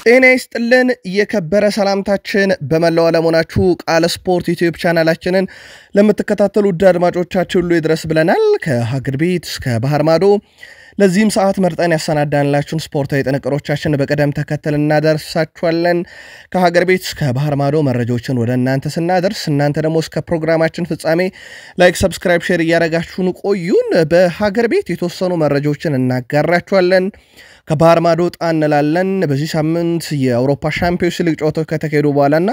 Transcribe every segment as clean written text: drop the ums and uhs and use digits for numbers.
ጤና ይስጥልን የከበረ ሰላምታችን በመላው ዓለሞናችሁ ቃል ስፖርት ዩቲዩብ ቻናላችንን ለምትከታተሉ አድማጮቻችን ሁሉ ይድረስ ብለናል። ከሀገር ቤት እስከ ባህር ማዶ ለዚህም ሰዓት መርጠን ያሰናዳንላችሁን ስፖርታዊ ጥንቅሮቻችን በቀደም ተከተል እናደርሳችኋለን። ከሀገር ቤት እስከ ባህር ማዶ መረጃዎችን ወደ እናንተ ስናደርስ እናንተ ደግሞ እስከ ፕሮግራማችን ፍጻሜ ላይክ፣ ሰብስክራይብ፣ ሼር እያደረጋችሁን ቆዩን። በሀገር ቤት የተወሰኑ መረጃዎችን እናጋራችኋለን። ከባህር ማዶ ጣንላለን። በዚህ ሳምንት የአውሮፓ ሻምፒዮንስ ሊግ ጨዋታዎች ከተካሄዱ በኋላና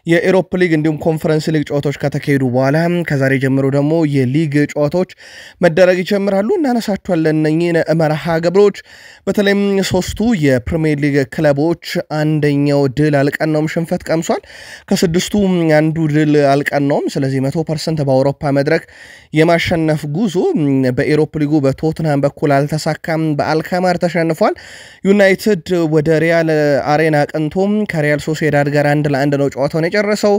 የኤሮፓ ሊግ እንዲሁም ኮንፈረንስ ሊግ ጨዋታዎች ከተካሄዱ በኋላ ከዛሬ ጀምሮ ደግሞ የሊግ ጨዋታዎች መደረግ ይጀምራሉ። እናነሳቸዋለን እነኚህን መርሃ ግብሮች። በተለይም ሶስቱ የፕሪሚየር ሊግ ክለቦች አንደኛው ድል አልቀናውም ሽንፈት ቀምሷል። ከስድስቱ አንዱ ድል አልቀናውም። ስለዚህ 100% በአውሮፓ መድረክ የማሸነፍ ጉዞ በኤሮፓ ሊጉ በቶትንሃም በኩል አልተሳካም። በአልካማር ተሸንፏል። ዩናይትድ ወደ ሪያል አሬና አቅንቶም ከሪያል ሶሲዳድ ጋር 1-1 ነው ጨዋታው የጨረሰው።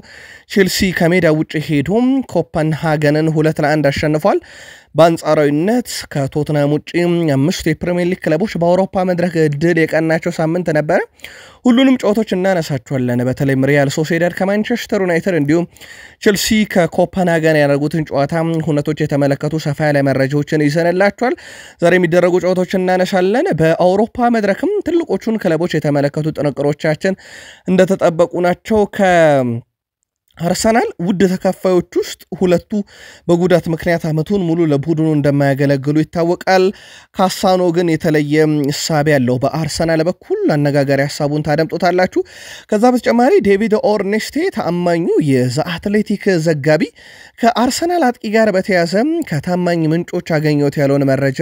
ቼልሲ ከሜዳ ውጪ ሄዶም ኮፐንሃገንን 2-1 አሸንፏል። በአንጻራዊነት ከቶትንሃም ውጪ አምስት የፕሪሚየር ሊግ ክለቦች በአውሮፓ መድረክ ድል የቀናቸው ሳምንት ነበር። ሁሉንም ጨዋታዎች እናነሳቸዋለን። በተለይም ሪያል ሶሲዳድ ከማንቸስተር ዩናይትድ እንዲሁም ቼልሲ ከኮፐንሃገን ያደረጉትን ጨዋታ ሁነቶች የተመለከቱ ሰፋ ያለ መረጃዎችን ይዘንላችኋል። ዛሬ የሚደረጉ ጨዋታዎችን እናነሳለን። በአውሮፓ መድረክም ትልቆቹን ክለቦች የተመለከቱ ጥንቅሮቻችን እንደተጠበቁ ናቸው። አርሰናል ውድ ተከፋዮች ውስጥ ሁለቱ በጉዳት ምክንያት አመቱን ሙሉ ለቡድኑ እንደማያገለግሉ ይታወቃል። ካሳኖ ግን የተለየ ሐሳብ ያለው በአርሰናል በኩል አነጋጋሪ ሐሳቡን ታደምጡታላችሁ። ከዛ በተጨማሪ ዴቪድ ኦርኔስቴ ተአማኙ የዘ አትሌቲክ ዘጋቢ ከአርሰናል አጥቂ ጋር በተያዘ ከታማኝ ምንጮች አገኘሁት ያለውን መረጃ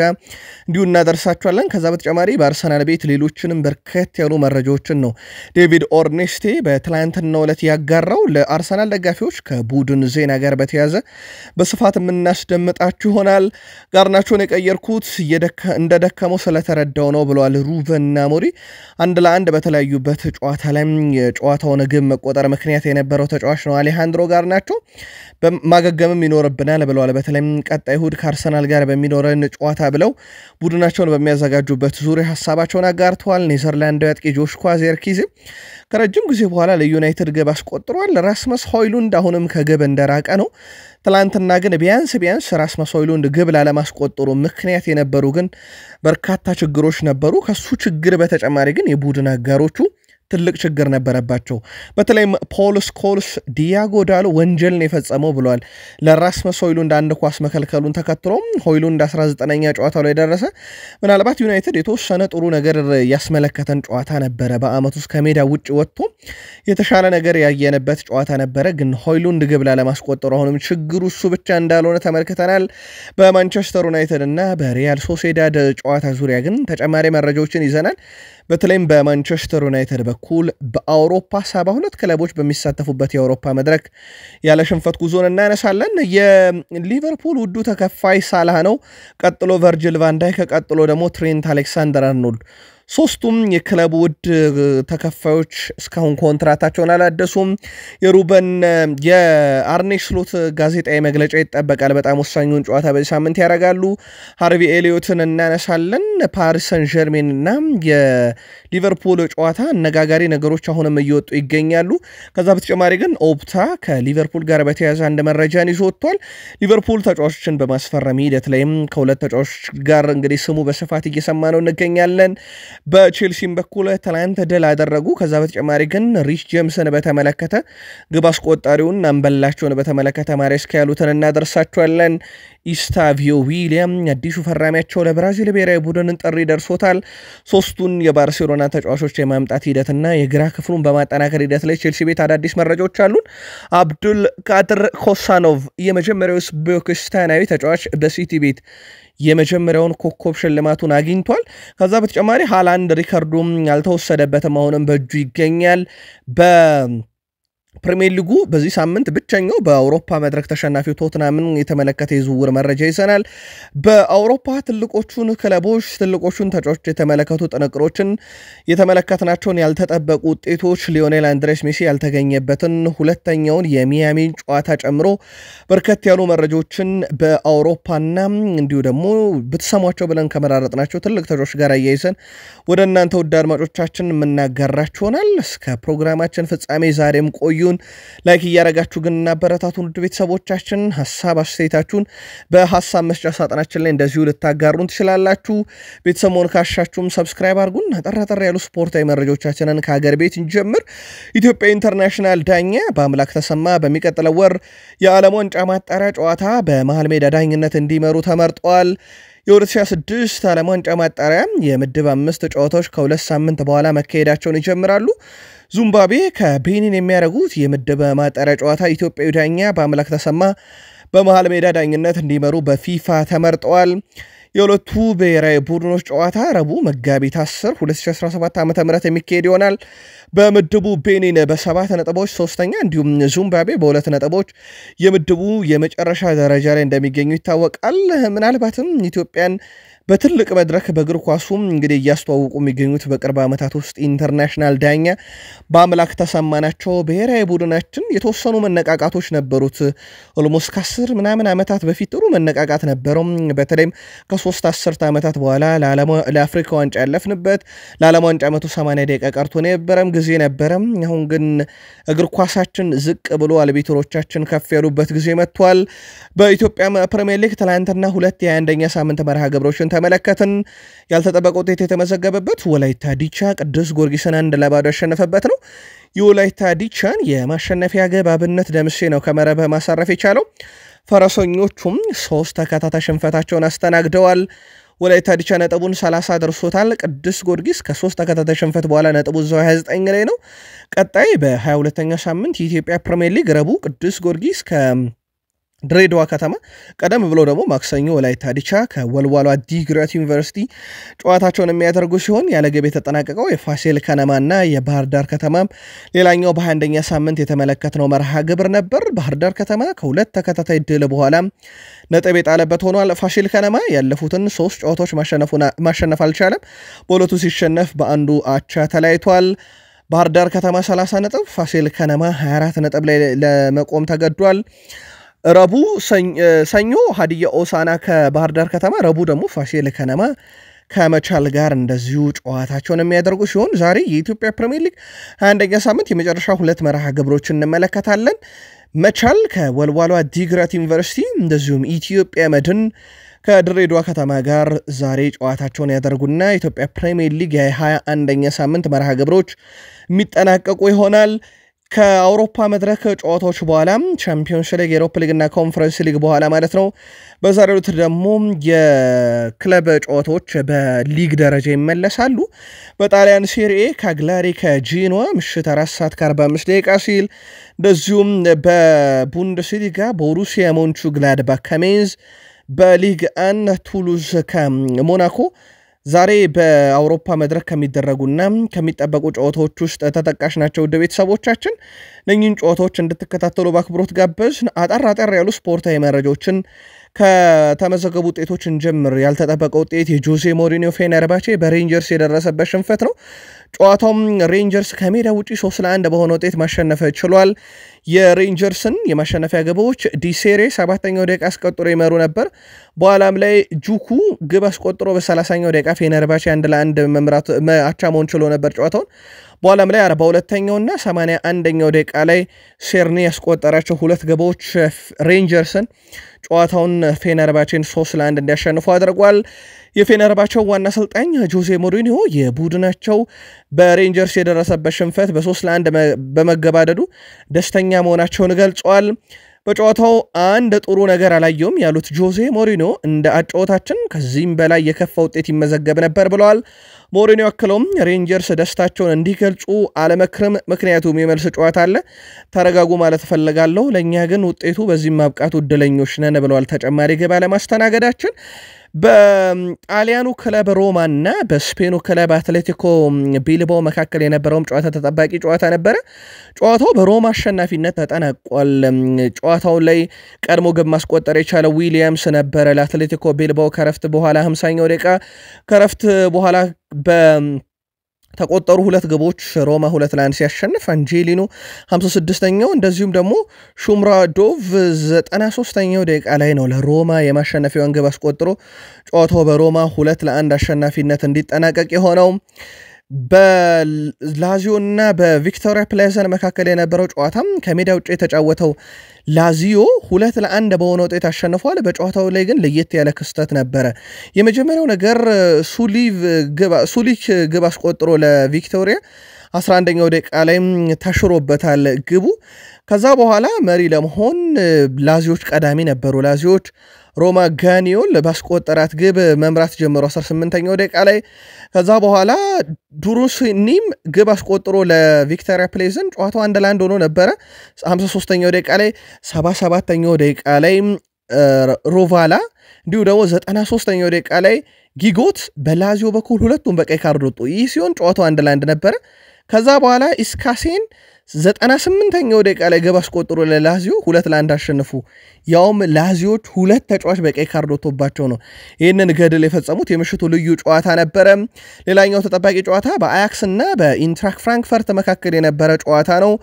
እንዲሁ እናደርሳችኋለን። ከዛ በተጨማሪ በአርሰናል ቤት ሌሎችንም በርከት ያሉ መረጃዎችን ነው ዴቪድ ኦርኔስቴ በትላንትናው ዕለት ያጋራው ለአርሰናል ደጋፊዎች ከቡድን ዜና ጋር በተያዘ በስፋት የምናስደምጣችሁ ይሆናል። ጋርናቾን የቀየርኩት እንደደከመው ስለተረዳው ነው ብለዋል ሩበን አሞሪም። 1-1 በተለያዩበት ጨዋታ ላይ የጨዋታውን ግብ መቆጠር ምክንያት የነበረው ተጫዋች ነው አሌሃንድሮ ጋርናቾ። ማገገምም ይኖርብናል ብለዋል። በተለይም ቀጣይ እሁድ ከአርሰናል ጋር በሚኖረን ጨዋታ ብለው ቡድናቸውን በሚያዘጋጁበት ዙሪያ ሐሳባቸውን አጋርተዋል። ኔዘርላንዳዊ አጥቂ ጆሽኳ ዜርኪዚ ከረጅም ጊዜ በኋላ ለዩናይትድ ግብ አስቆጥሯል። ራስመስ ሆይሉንድ አሁንም ከግብ እንደራቀ ነው። ትላንትና ግን ቢያንስ ራስመስ ሆይሉንድ ግብ ላለማስቆጠሩ ምክንያት የነበሩ ግን በርካታ ችግሮች ነበሩ። ከሱ ችግር በተጨማሪ ግን የቡድን አጋሮቹ ትልቅ ችግር ነበረባቸው። በተለይም ፖል ስኮልስ ዲያጎ ዳሎ ወንጀል ነው የፈጸመው ብለዋል። ለራስመስ ሆይሉንድ አንድ ኳስ መከልከሉን ተከትሎም ሆይሉንድ 19ኛ ጨዋታው ላይ ደረሰ። ምናልባት ዩናይትድ የተወሰነ ጥሩ ነገር ያስመለከተን ጨዋታ ነበረ። በአመቱ ውስጥ ከሜዳ ውጭ ወጥቶ የተሻለ ነገር ያየነበት ጨዋታ ነበረ። ግን ሆይሉንድ ግብ ላለማስቆጠሩ አሁንም ችግሩ እሱ ብቻ እንዳልሆነ ተመልክተናል። በማንቸስተር ዩናይትድ እና በሪያል ሶሲዳድ ጨዋታ ዙሪያ ግን ተጨማሪ መረጃዎችን ይዘናል። በተለይም በማንቸስተር ዩናይትድ በኩል በአውሮፓ 72 ክለቦች በሚሳተፉበት የአውሮፓ መድረክ ያለ ሽንፈት ጉዞን እናነሳለን። የሊቨርፑል ውዱ ተከፋይ ሳላህ ነው። ቀጥሎ ቨርጂል ቫን ዳይክ፣ ቀጥሎ ደግሞ ትሬንት አሌክሳንደር-አርኖልድ። ሶስቱም የክለቡ ውድ ተከፋዮች እስካሁን ኮንትራታቸውን አላደሱም። የአርኔ ስሎት ጋዜጣዊ መግለጫ ይጠበቃል። በጣም ወሳኙን ጨዋታ በዚህ ሳምንት ያደርጋሉ። ሃርቪ ኤሊዮትን እናነሳለን። ፓሪስ ሰን ዠርሜን እና የሊቨርፑል ጨዋታ አነጋጋሪ ነገሮች አሁንም እየወጡ ይገኛሉ። ከዛ በተጨማሪ ግን ኦፕታ ከሊቨርፑል ጋር በተያያዘ አንድ መረጃን ይዞ ወጥቷል። ሊቨርፑል ተጫዋቾችን በማስፈረም ሂደት ላይም ከሁለት ተጫዋቾች ጋር እንግዲህ ስሙ በስፋት እየሰማ ነው እንገኛለን። በቼልሲም በኩል ትላንት ድል አደረጉ። ከዛ በተጨማሪ ግን ሪስ ጄምስን በተመለከተ ግብ አስቆጣሪውን አንበላቸውን በተመለከተ ማሬስካ ያሉትን እናደርሳቸዋለን። ኢስታቪዮ ዊሊያም አዲሱ ፈራሚያቸው ለብራዚል ብሔራዊ ቡድን ጥሪ ደርሶታል። ሶስቱን የባርሴሎና ተጫዋቾች የማምጣት ሂደትና የግራ ክፍሉን በማጠናከር ሂደት ላይ ቼልሲ ቤት አዳዲስ መረጃዎች አሉን። አብዱል ቃድር ኮሳኖቭ የመጀመሪያው ስቤክስታናዊ ተጫዋች በሲቲ ቤት የመጀመሪያውን ኮከብ ሽልማቱን አግኝቷል። ከዛ በተጨማሪ ሃላንድ ሪካርዶም ያልተወሰደበትም አሁንም በእጁ ይገኛል። ፕሪሚየር ሊጉ በዚህ ሳምንት ብቸኛው በአውሮፓ መድረክ ተሸናፊው ቶትናምን የተመለከተ የዝውውር መረጃ ይዘናል። በአውሮፓ ትልቆቹን ክለቦች ትልቆቹን ተጫዋቾች የተመለከቱ ጥንቅሮችን የተመለከትናቸውን ያልተጠበቁ ውጤቶች ሊዮኔል አንድሬስ ሜሲ ያልተገኘበትን ሁለተኛውን የሚያሚን ጨዋታ ጨምሮ በርከት ያሉ መረጃዎችን በአውሮፓና እንዲሁ ደግሞ ብትሰሟቸው ብለን ከመራረጥናቸው ትልቅ ተጫዋቾች ጋር አያይዘን ወደ እናንተ ውድ አድማጮቻችን የምናጋራችሁናል። እስከ ፕሮግራማችን ፍጻሜ ዛሬም ቆዩ። ላይክ እያረጋችሁ ግን እናበረታቱን ውድ ቤተሰቦቻችን። ሐሳብ አስተያየታችሁን በሐሳብ መስጫ ሳጥናችን ላይ እንደዚሁ ልታጋሩን ትችላላችሁ። ቤተሰሞን ካሻችሁም ሰብስክራይብ አድርጉን። አጠራጠር ያሉ ስፖርታዊ መረጃዎቻችንን ከሀገር ቤት እንጀምር። ኢትዮጵያ ኢንተርናሽናል ዳኛ በአምላክ ተሰማ በሚቀጥለው ወር የዓለም ዋንጫ ማጣሪያ ጨዋታ በመሃል ሜዳ ዳኝነት እንዲመሩ ተመርጠዋል። የ2026 ዓለም ዋንጫ ማጣሪያ የምድብ 5 ጨዋታዎች ከ2 ሳምንት በኋላ መካሄዳቸውን ይጀምራሉ። ዚምባብዌ ከቤኒን የሚያደርጉት የምድብ ማጣሪያ ጨዋታ ኢትዮጵያዊ ዳኛ በአምላክ ተሰማ በመሃል ሜዳ ዳኝነት እንዲመሩ በፊፋ ተመርጠዋል። የሁለቱ ብሔራዊ ቡድኖች ጨዋታ ረቡዕ መጋቢት 10 2017 ዓ.ም የሚካሄድ ይሆናል። በምድቡ ቤኒን በ7 ነጥቦች ሶስተኛ እንዲሁም ዚምባብዌ በ2 ነጥቦች የምድቡ የመጨረሻ ደረጃ ላይ እንደሚገኙ ይታወቃል። ምናልባትም ኢትዮጵያን በትልቅ መድረክ በእግር ኳሱም እንግዲህ እያስተዋወቁ የሚገኙት በቅርብ ዓመታት ውስጥ ኢንተርናሽናል ዳኛ በአምላክ ተሰማ ናቸው። ብሔራዊ ቡድናችን የተወሰኑ መነቃቃቶች ነበሩት። ኦልሞስት ከ10 ምናምን ዓመታት በፊት ጥሩ መነቃቃት ነበረው። በተለይም ከ3 10 ዓመታት በኋላ ለአፍሪካ ዋንጫ ያለፍንበት ለዓለም ዋንጫ 180 ደቂቃ ቀርቶ የነበረም ጊዜ ነበረም። አሁን ግን እግር ኳሳችን ዝቅ ብሎ አልቢትሮቻችን ከፍ ያሉበት ጊዜ መጥቷል። በኢትዮጵያ ፕሪሚየር ሊግ ትላንትና 2 የ21ኛ ሳምንት መርሃ ግብሮችን ተመለከትን። ያልተጠበቀ ውጤት የተመዘገበበት ወላይታ ዲቻ ቅዱስ ጊዮርጊስን 1-0 ያሸነፈበት ነው። የወላይታ ዲቻን የማሸነፊያ ግብ አብነት ደምሴ ነው ከመረብ ማሳረፍ የቻለው። ፈረሰኞቹም 3 ተከታታይ ሽንፈታቸውን አስተናግደዋል። ወላይታ ዲቻ ነጥቡን 30 ደርሶታል። ቅዱስ ጊዮርጊስ ከ3 ተከታታይ ሽንፈት በኋላ ነጥቡ 29 ላይ ነው። ቀጣይ በ22ኛ ሳምንት የኢትዮጵያ ፕሪሚየር ሊግ ረቡዕ ቅዱስ ጊዮርጊስ ድሬዳዋ ከተማ ቀደም ብሎ ደግሞ ማክሰኞ ወላይታ ዲቻ ከወልዋሎ ዓዲግራት ዩኒቨርሲቲ ጨዋታቸውን የሚያደርጉ ሲሆን ያለ ግብ የተጠናቀቀው የፋሲል ከነማና የባህር ዳር ከተማ ሌላኛው በ21ኛ ሳምንት የተመለከትነው መርሃ ግብር ነበር። ባህር ዳር ከተማ ከሁለት ተከታታይ ድል በኋላ ነጥብ የጣለበት ሆኗል። ፋሲል ከነማ ያለፉትን 3 ጨዋታዎች ማሸነፍ አልቻለም። በሁለቱ ሲሸነፍ በአንዱ አቻ ተለያይቷል። ባህር ዳር ከተማ 30 ነጥብ፣ ፋሲል ከነማ 24 ነጥብ ላይ ለመቆም ተገዷል። ረቡዕ ሰኞ ሀዲያ ሆሳዕና ከባህር ዳር ከተማ፣ ረቡዕ ደግሞ ፋሲል ከነማ ከመቻል ጋር እንደዚሁ ጨዋታቸውን የሚያደርጉ ሲሆን ዛሬ የኢትዮጵያ ፕሪሚየር ሊግ 21ኛ ሳምንት የመጨረሻ 2 መርሃ ግብሮችን እንመለከታለን። መቻል ከወልዋሎ ዓዲግራት ዩኒቨርሲቲ እንደዚሁም ኢትዮጵያ መድን ከድሬዳዋ ከተማ ጋር ዛሬ ጨዋታቸውን ያደርጉና የኢትዮጵያ ፕሪሚየር ሊግ የ21ኛ ሳምንት መርሃ ግብሮች የሚጠናቀቁ ይሆናል። ከአውሮፓ መድረክ ጨዋታዎች በኋላ ቻምፒዮንስ ሊግ፣ የአውሮፓ ሊግና ኮንፈረንስ ሊግ በኋላ ማለት ነው። በዛሬው ዕለት ደግሞ የክለብ ጨዋታዎች በሊግ ደረጃ ይመለሳሉ። በጣሊያን ሴሪኤ ካግላሪ ከጂኖዋ ምሽት 4:45 ደቂቃ ሲል፣ እንደዚሁም በቡንደስሊጋ ቦሩሲያ ሞንቹግላድባክ ከሜንዝ፣ በሊግ 1 ቱሉዝ ከሞናኮ ዛሬ በአውሮፓ መድረክ ከሚደረጉና ከሚጠበቁ ጨዋታዎች ውስጥ ተጠቃሽ ናቸው። ውድ ቤተሰቦቻችን እነኚህን ጨዋታዎች እንድትከታተሉ በአክብሮት ጋበዝን። አጠር ያሉ ስፖርታዊ መረጃዎችን ከተመዘገቡ ውጤቶች እንጀምር። ያልተጠበቀ ውጤት የጆዜ ሞሪኒዮ ፌነርባቼ በሬንጀርስ የደረሰበት ሽንፈት ነው። ጨዋታውም ሬንጀርስ ከሜዳ ውጪ 3-1 በሆነ ውጤት ማሸነፍ ችሏል። የሬንጀርስን የማሸነፊያ ግቦች ዲሴሬ 7ኛው ደቂቃ አስቆጥሮ ይመሩ ነበር። በኋላም ላይ ጁኩ ግብ አስቆጥሮ በ30ኛው ደቂቃ ፌነርባቼ 1-1 መምራት አቻ መሆን ችሎ ነበር ጨዋታውን። በኋላም ላይ 42ኛውና 81ኛው ደቂቃ ላይ ሴርኒ ያስቆጠራቸው 2 ግቦች ሬንጀርስን ጨዋታውን ፌነርባቼን 3-1 እንዲያሸንፉ አድርጓል። የፌነርባቸው ዋና አሰልጣኝ ጆዜ ሞሪኒዮ የቡድናቸው በሬንጀርስ የደረሰበት ሽንፈት በ3-1 በመገባደዱ ደስተኛ መሆናቸውን ገልጸዋል። በጨዋታው አንድ ጥሩ ነገር አላየውም ያሉት ጆዜ ሞሪኒዮ እንደ አጨዋወታችን ከዚህም በላይ የከፋ ውጤት ይመዘገብ ነበር ብለዋል። ሞሪኒዮ አክለውም ሬንጀርስ ደስታቸውን እንዲገልጹ አለመክርም፣ ምክንያቱም የመልስ ጨዋታ አለ፣ ተረጋጉ ማለት እፈልጋለሁ። ለእኛ ግን ውጤቱ በዚህም ማብቃቱ እድለኞች ነን ብለዋል። ተጨማሪ ግብ አለማስተናገዳችን በጣሊያኑ ክለብ ሮማና በስፔኑ ክለብ አትሌቲኮ ቢልባኦ መካከል የነበረው ጨዋታ ተጠባቂ ጨዋታ ነበር ጨዋታው በሮማ አሸናፊነት ተጠናቋል ጨዋታው ላይ ቀድሞ ግብ ማስቆጠር የቻለው ዊሊያምስ ነበር ለአትሌቲኮ ቢልባኦ ከረፍት በኋላ 50ኛው ደቂቃ ከረፍት በኋላ ተቆጠሩ ሁለት ግቦች ሮማ 2-1 ሲያሸንፍ አንጄሊኖ 56ኛው እንደዚሁም ደግሞ ሹምራዶቭ 93ኛው ደቂቃ ላይ ነው ለሮማ የማሸነፊያውን ግብ አስቆጥሮ ጨዋታው በሮማ 2-1 አሸናፊነት እንዲጠናቀቅ የሆነው በላዚዮና በቪክቶሪያ ፕሌዘን መካከል የነበረው ጨዋታም ከሜዳ ውጪ የተጫወተው ላዚዮ 2-1 በሆነ ውጤት አሸንፏል በጨዋታው ላይ ግን ለየት ያለ ክስተት ነበር የመጀመሪያው ነገር ሱሊክ ግብ አስቆጥሮ ለቪክቶሪያ 11ኛው ደቂቃ ላይ ተሽሮበታል ግቡ ከዛ በኋላ መሪ ለመሆን ላዚዮች ቀዳሚ ነበሩ ላዚዮች ሮማ ጋኒዮል ባስቆጠራት ግብ መምራት ጀምሮ 18ኛው ደቂቃ ላይ ከዛ በኋላ ዱሩስኒም ግብ አስቆጥሮ ለቪክቶሪያ ፕሌዘን ጨዋታው 1-1 ሆኖ ነበር 53ኛው ደቂቃ ላይ 77ኛው ደቂቃ ላይ ሮቫላ እንዲሁ ደግሞ 93ኛው ደቂቃ ላይ ጊጎት በላዚዮ በኩል ሁለቱም በቀይ ካርድ ወጡ ይህ ሲሆን ጨዋታው 1-1 ነበር ከዛ በኋላ ኢስካሴን 98ኛው ደቂቃ ላይ ግብ አስቆጥሮ ለላዚዮ 2-1 አሸነፉ ያውም ላዚዮች ሁለት ተጫዋች በቀይ ካርድ ወጥቶባቸው ነው ይሄንን ገድል የፈጸሙት የምሽቱ ልዩ ጨዋታ ነበር ሌላኛው ተጠባቂ ጨዋታ በአያክስ እና በኢንትራክ ፍራንክፈርት መካከል የነበረ ጨዋታ ነው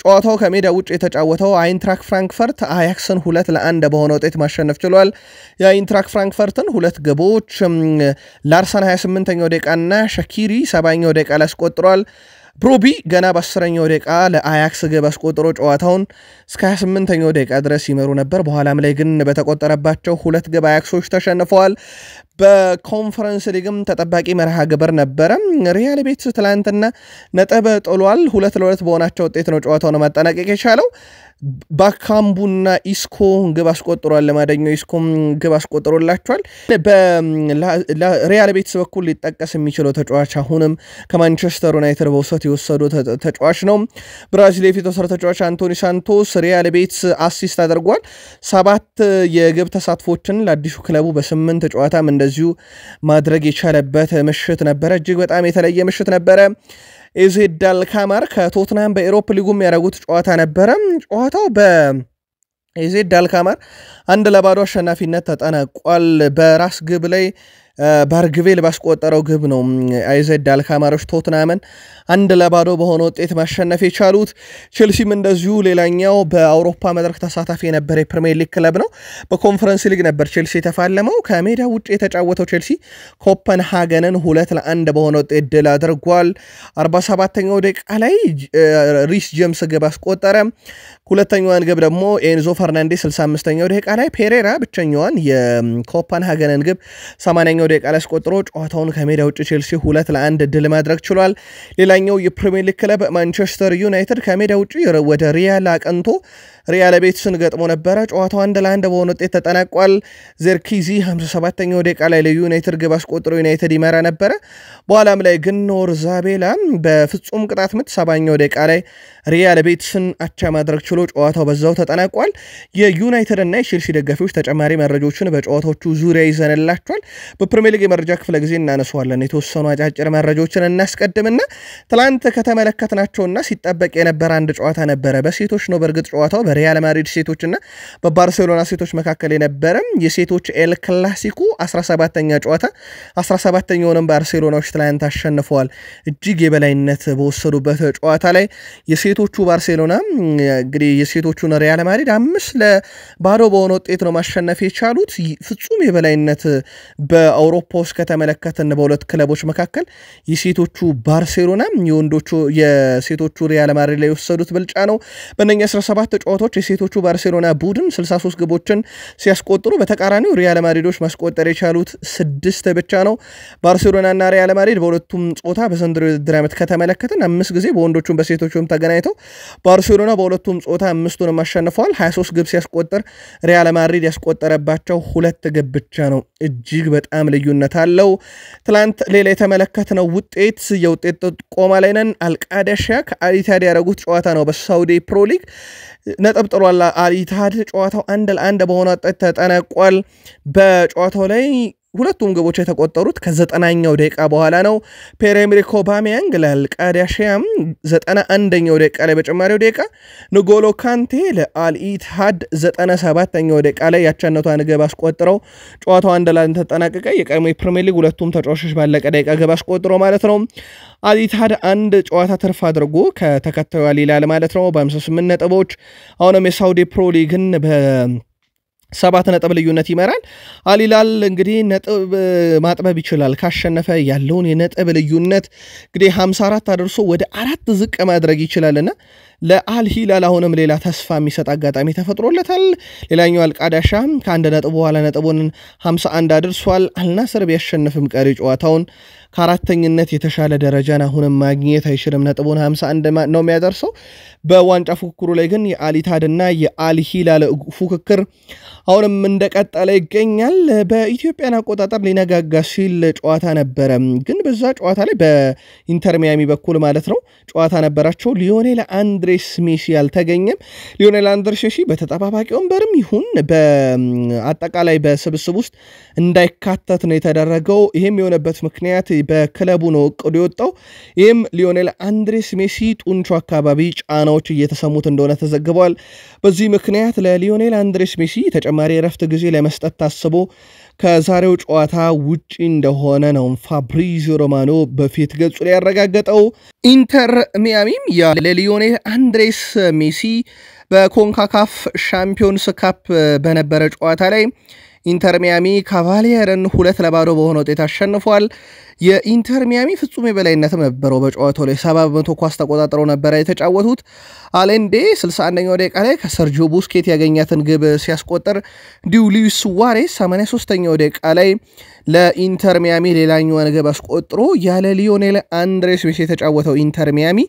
ጨዋታው ከሜዳ ውጭ የተጫወተው ኢንትራክ ፍራንክፈርት አያክስን 2-1 በሆነ ውጤት ማሸነፍ ችሏል የኢንትራክ ፍራንክፈርትን ሁለት ግቦች ላርሰን 28ኛው ደቂቃና ሸኪሪ 70ኛው ደቂቃ ላይ አስቆጥሯል ብሮቢ ገና በ10ኛው ደቂቃ ለአያክስ ግብ አስቆጥሮ ጨዋታውን እስከ 28ኛው ደቂቃ ድረስ ይመሩ ነበር በኋላም ላይ ግን በተቆጠረባቸው ሁለት ግብ አያክሶች ተሸንፈዋል በኮንፈረንስ ሊግም ተጠባቂ መርሃ ግብር ነበር ሪያል ቤቲስ ትላንትና ነጥብ ጥሏል 2-2 በሆናቸው ውጤት ነው ጨዋታውን ማጠናቀቅ የቻለው ባካምቡና ኢስኮ ግብ አስቆጥሯል ለማደኛው ኢስኮም ግብ አስቆጥሮላቸዋል በሪያል ቤቲስ በኩል ሊጠቀስ የሚችለው ተጫዋች አሁንም ከማንቸስተር ዩናይትድ በውሰት የወሰዱ ተጫዋች ነው ብራዚል የፊት ወሰር ተጫዋች አንቶኒ ሳንቶስ ሪያል ቤቲስ አሲስት አድርጓል 7 የግብ ተሳትፎችን ለአዲሱ ክለቡ በ8 ጨዋታም እንደዚሁ ማድረግ የቻለበት ምሽት ነበር እጅግ በጣም የተለየ ምሽት ነበር ኤዜድ አልካማር ከቶትናም በኤሮፕ ሊጉም ያደረጉት ጨዋታ ነበር ጨዋታው በኤዜድ አልካማር 1-0 አሸናፊነት ተጠናቋል በራስ ግብ ላይ ባርግቬል ባስቆጠረው ግብ ነው ኤዜድ አልካማሮች ቶትናምን 1-0 በሆነ ውጤት ማሸነፍ የቻሉት ቼልሲም እንደዚሁ ሌላኛው በአውሮፓ መድረክ ተሳታፊ የነበረ የፕሪሚየር ሊግ ክለብ ነው በኮንፈረንስ ሊግ ነበር ቼልሲ የተፋለመው ከሜዳ ውጭ የተጫወተው ቼልሲ ኮፐንሃገንን 2-1 በሆነ ውጤት ድል አድርጓል 47ኛው ደቂቃ ላይ ሪስ ጄምስ ግብ አስቆጠረ ሁለተኛዋን ግብ ደግሞ ኤንዞ ፈርናንዴስ 65ኛው ደቂቃ ላይ ፔሬራ ብቸኛዋን የኮፐንሃገንን ግብ 80ኛው ደቂቃ ላይ አስቆጥሮ ጨዋታውን ከሜዳ ውጭ ቼልሲ 2-1 ድል ማድረግ ችሏል ሌላኛው የፕሪሚየር ሊግ ክለብ ማንቸስተር ዩናይትድ ከሜዳ ውጭ ወደ ሪያል አቀንቶ ሪያል ቤቲስን ገጥሞ ነበር ጨዋታው 1-1 በሆነ ውጤት ተጠናቋል ዘርኪዚ 57ኛው ደቂቃ ላይ ለዩናይትድ ግብ አስቆጥሮ ዩናይትድ ይመራ ነበር በኋላም ላይ ግን ኖርዛቤላ በፍጹም ቅጣት ምት 70ኛው ደቂቃ ላይ ሪያል ቤቲስን አቻ ማድረግ ችሎ ጨዋታው በዛው ተጠናቋል የዩናይትድ እና የቼልሲ ደጋፊዎች ተጨማሪ መረጃዎችን በጨዋታዎቹ ዙሪያ ይዘንላቸዋል በፕሪሚየር ሊግ የመረጃ ክፍለ ጊዜ እናነሳዋለን የተወሰኑ አጫጭር መረጃዎችን እናስቀድምና ትላንት ከተመለከትናቸውና ሲጠበቅ የነበረ አንድ ጨዋታ ነበረ በሴቶች ነው በርግጥ ጨዋታው በሪያል ማድሪድ ሴቶችና በባርሴሎና ሴቶች መካከል የነበረ የሴቶች ኤል ክላሲኮ 17ኛ ጨዋታ 17ኛውንም ባርሴሎናዎች ትላንት አሸንፈዋል እጅግ የበላይነት በወሰዱበት ጨዋታ ላይ የሴቶቹ ባርሴሎና እንግዲህ የሴቶቹን ሪያል ማድሪድ 5-0 በሆነ ውጤት ነው ማሸነፍ የቻሉት ፍጹም የበላይነት በአውሮፓ ውስጥ ከተመለከትን በሁለት ክለቦች መካከል የሴቶቹ ባርሴሎና የሴቶቹ ሪያል ማድሪድ ላይ የወሰዱት ብልጫ ነው በእነኛ 17 ጨዋታዎች የሴቶቹ ባርሴሎና ቡድን 63 ግቦችን ሲያስቆጥሩ በተቃራኒው ሪያል ማድሪዶች ማስቆጠር የቻሉት 6 ብቻ ነው ባርሴሎናና ሪያል ማድሪድ በሁለቱም ጾታ በዘንድሮ የውድድር ዓመት ከተመለከትን 5 ጊዜ በወንዶቹም በሴቶቹም ተገናኝተው ባርሴሎና በሁለቱም ጾታ 5ቱንም አሸንፈዋል 23 ግብ ሲያስቆጥር ሪያል ማድሪድ ያስቆጠረባቸው 2 ግብ ብቻ ነው እጅግ በጣም ልዩነት አለው ትላንት ሌላ የተመለከትነው ውጤት የውጤት ጥቆማ ላይ ነን አልቃዳሻ ከአሊታድ ያደረጉት ጨዋታ ነው በሳውዲ ፕሮ ሊግ ነጥብ ጥሏል አሊታድ ጨዋታው 1-1 በሆነ ውጤት ተጠናቋል በጨዋታው ላይ ሁለቱም ግቦች የተቆጠሩት ከ90ኛው ደቂቃ በኋላ ነው። ፒየር-ኤመሪክ ኦባሜያንግ ለአልቃዳሺያም 91ኛው ደቂቃ ላይ በጨማሪው ደቂቃ፣ ንጎሎ ካንቴ ለአልኢትሃድ 97ኛው ደቂቃ ላይ ያቻነቷን ግብ አስቆጥረው ጨዋታው አንድ ለአንድ ተጠናቀቀ። የቀድሞ የፕሪሚየር ሊግ ሁለቱም ተጫዋቾች ባለቀ ደቂቃ ግብ አስቆጥረው ማለት ነው። አልኢትሃድ አንድ ጨዋታ ትርፍ አድርጎ ከተከታዩ አልሂላል ማለት ነው በ58 ነጥቦች አሁንም የሳውዲ ፕሮ ሊግን በ7 ነጥብ ልዩነት ይመራል። አልሂላል እንግዲህ ነጥብ ማጥበብ ይችላል ካሸነፈ ያለውን የነጥብ ልዩነት እንግዲህ 54 አድርሶ ወደ 4 ዝቅ ማድረግ ይችላልና ለአልሂላል አሁንም ሌላ ተስፋ የሚሰጥ አጋጣሚ ተፈጥሮለታል። ሌላኛው አልቃዳሻ ከአንድ ነጥብ በኋላ ነጥቡን 51 አድርሷል። አልናስር ቢያሸንፍም ቀሪ ጨዋታውን ከአራተኝነት የተሻለ ደረጃን አሁንም ማግኘት አይችልም። ነጥቡን 51 ነው የሚያደርሰው። በዋንጫ ፉክክሩ ላይ ግን የአልኢትሃድና የአልሂላል ፉክክር አሁንም እንደቀጠለ ይገኛል። በኢትዮጵያን አቆጣጠር ሊነጋጋ ሲል ጨዋታ ነበረ፣ ግን በዛ ጨዋታ ላይ በኢንተር ሚያሚ በኩል ማለት ነው ጨዋታ ነበራቸው። ሊዮኔል አንድሬስ ሜሲ አልተገኘም። ሊዮኔል አንድሬስ ሜሲ በተጠባባቂ ወንበርም ይሁን በአጠቃላይ በስብስብ ውስጥ እንዳይካተት ነው የተደረገው። ይህም የሆነበት ምክንያት በክለቡ ነው እቅዱ የወጣው። ይህም ሊዮኔል አንድሬስ ሜሲ ጡንቾ አካባቢ ጫናዎች እየተሰሙት እንደሆነ ተዘግቧል። በዚህ ምክንያት ለሊዮኔል አንድሬስ ሜሲ ተጨማሪ የረፍት ጊዜ ለመስጠት ታስቦ ከዛሬው ጨዋታ ውጪ እንደሆነ ነው ፋብሪዚዮ ሮማኖ በፊት ገጹ ላይ ያረጋገጠው። ኢንተር ሚያሚም ለሊዮኔል አንድሬስ ሜሲ በኮንካካፍ ሻምፒዮንስ ካፕ በነበረ ጨዋታ ላይ ኢንተር ሚያሚ ካቫሊየርን 2-0 በሆነ ውጤት አሸንፏል። የኢንተር ሚያሚ ፍጹም የበላይነትም ነበረው። በጨዋታው ላይ 70% ኳስ ተቆጣጥረው ነበረ የተጫወቱት። አሌንዴ 61ኛው ደቂቃ ላይ ከሰርጂዮ ቡስኬት ያገኛትን ግብ ሲያስቆጥር፣ እንዲሁ ሉዊስ ሱዋሬስ 83ኛው ደቂቃ ላይ ለኢንተር ሚያሚ ሌላኛዋን ግብ አስቆጥሮ ያለ ሊዮኔል አንድሬስ ሜሲ የተጫወተው ኢንተር ሚያሚ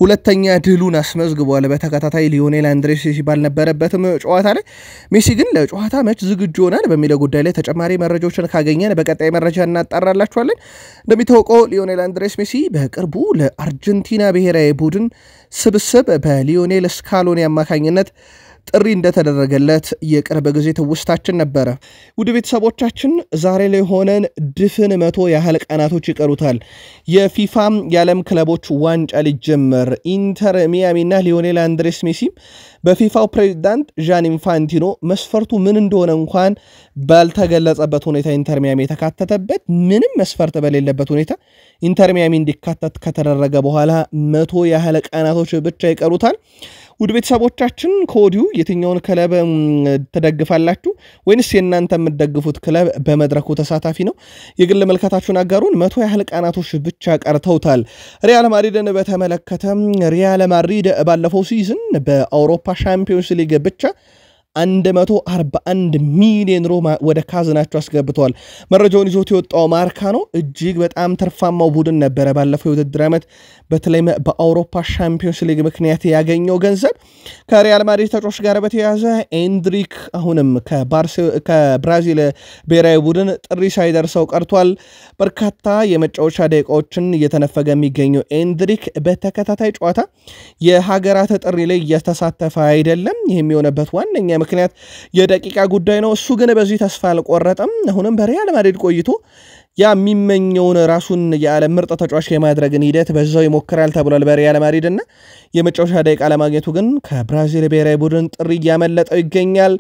ሁለተኛ ድሉን አስመዝግቧል። በተከታታይ ሊዮኔል አንድሬስ ሜሲ ባልነበረበትም ጨዋታ ላይ ሜሲ ግን ለጨዋታ መች ዝግጁ ሆናል በሚለው ጉዳይ ላይ ተጨማሪ መረጃዎችን ካገኘን በቀጣይ መረጃ እናጣራላችኋለን። እንደሚታወቀው ሊዮኔል አንድሬስ ሜሲ በቅርቡ ለአርጀንቲና ብሔራዊ ቡድን ስብስብ በሊዮኔል ስካሎኒ አማካኝነት ጥሪ እንደተደረገለት የቅርብ ጊዜ ትውስታችን ነበረ። ውድ ቤተሰቦቻችን ዛሬ ላይ ሆነን ድፍን 100 ያህል ቀናቶች ይቀሩታል የፊፋም የዓለም ክለቦች ዋንጫ ሊጀመር። ኢንተር ሚያሚና ሊዮኔል አንድሬስ ሜሲም በፊፋው ፕሬዚዳንት ዣን ኢንፋንቲኖ መስፈርቱ ምን እንደሆነ እንኳን ባልተገለጸበት ሁኔታ ኢንተር ሚያሚ የተካተተበት ምንም መስፈርት በሌለበት ሁኔታ ኢንተር ሚያሚ እንዲካተት ከተደረገ በኋላ 100 ያህል ቀናቶች ብቻ ይቀሩታል። ውድ ቤተሰቦቻችን ከወዲሁ የትኛውን ክለብ ትደግፋላችሁ ወይንስ የእናንተ የምትደግፉት ክለብ በመድረኩ ተሳታፊ ነው? የግል መልከታችሁን አጋሩን። 100 ያህል ቀናቶች ብቻ ቀርተውታል። ሪያል ማድሪድን በተመለከተ ሪያል ማድሪድ ባለፈው ሲዝን በአውሮፓ ሻምፒዮንስ ሊግ ብቻ 141 ሚሊዮን ዩሮ ወደ ካዝናቸው አስገብተዋል። መረጃውን ይዞት የወጣው ማርካ ነው። እጅግ በጣም ትርፋማው ቡድን ነበረ ባለፈው የውድድር ዓመት በተለይ በአውሮፓ ሻምፒዮንስ ሊግ ምክንያት ያገኘው ገንዘብ። ከሪያል ማድሪድ ተጫዋች ጋር በተያያዘ ኤንድሪክ አሁንም ከብራዚል ብሔራዊ ቡድን ጥሪ ሳይደርሰው ቀርቷል። በርካታ የመጫወቻ ደቂቃዎችን እየተነፈገ የሚገኘው ኤንድሪክ በተከታታይ ጨዋታ የሀገራት ጥሪ ላይ እየተሳተፈ አይደለም። ይህም የሆነበት ዋነኛ ምክንያት የደቂቃ ጉዳይ ነው። እሱ ግን በዚህ ተስፋ አልቆረጠም። አሁንም በሪያል ማድሪድ ቆይቶ ያ የሚመኘውን ራሱን የዓለም ምርጥ ተጫዋች የማድረግን ሂደት በዛው ይሞክራል ተብሏል በሪያል ማድሪድ እና የመጫወቻ ደቂቃ ለማግኘቱ ግን ከብራዚል ብሔራዊ ቡድን ጥሪ እያመለጠው ይገኛል።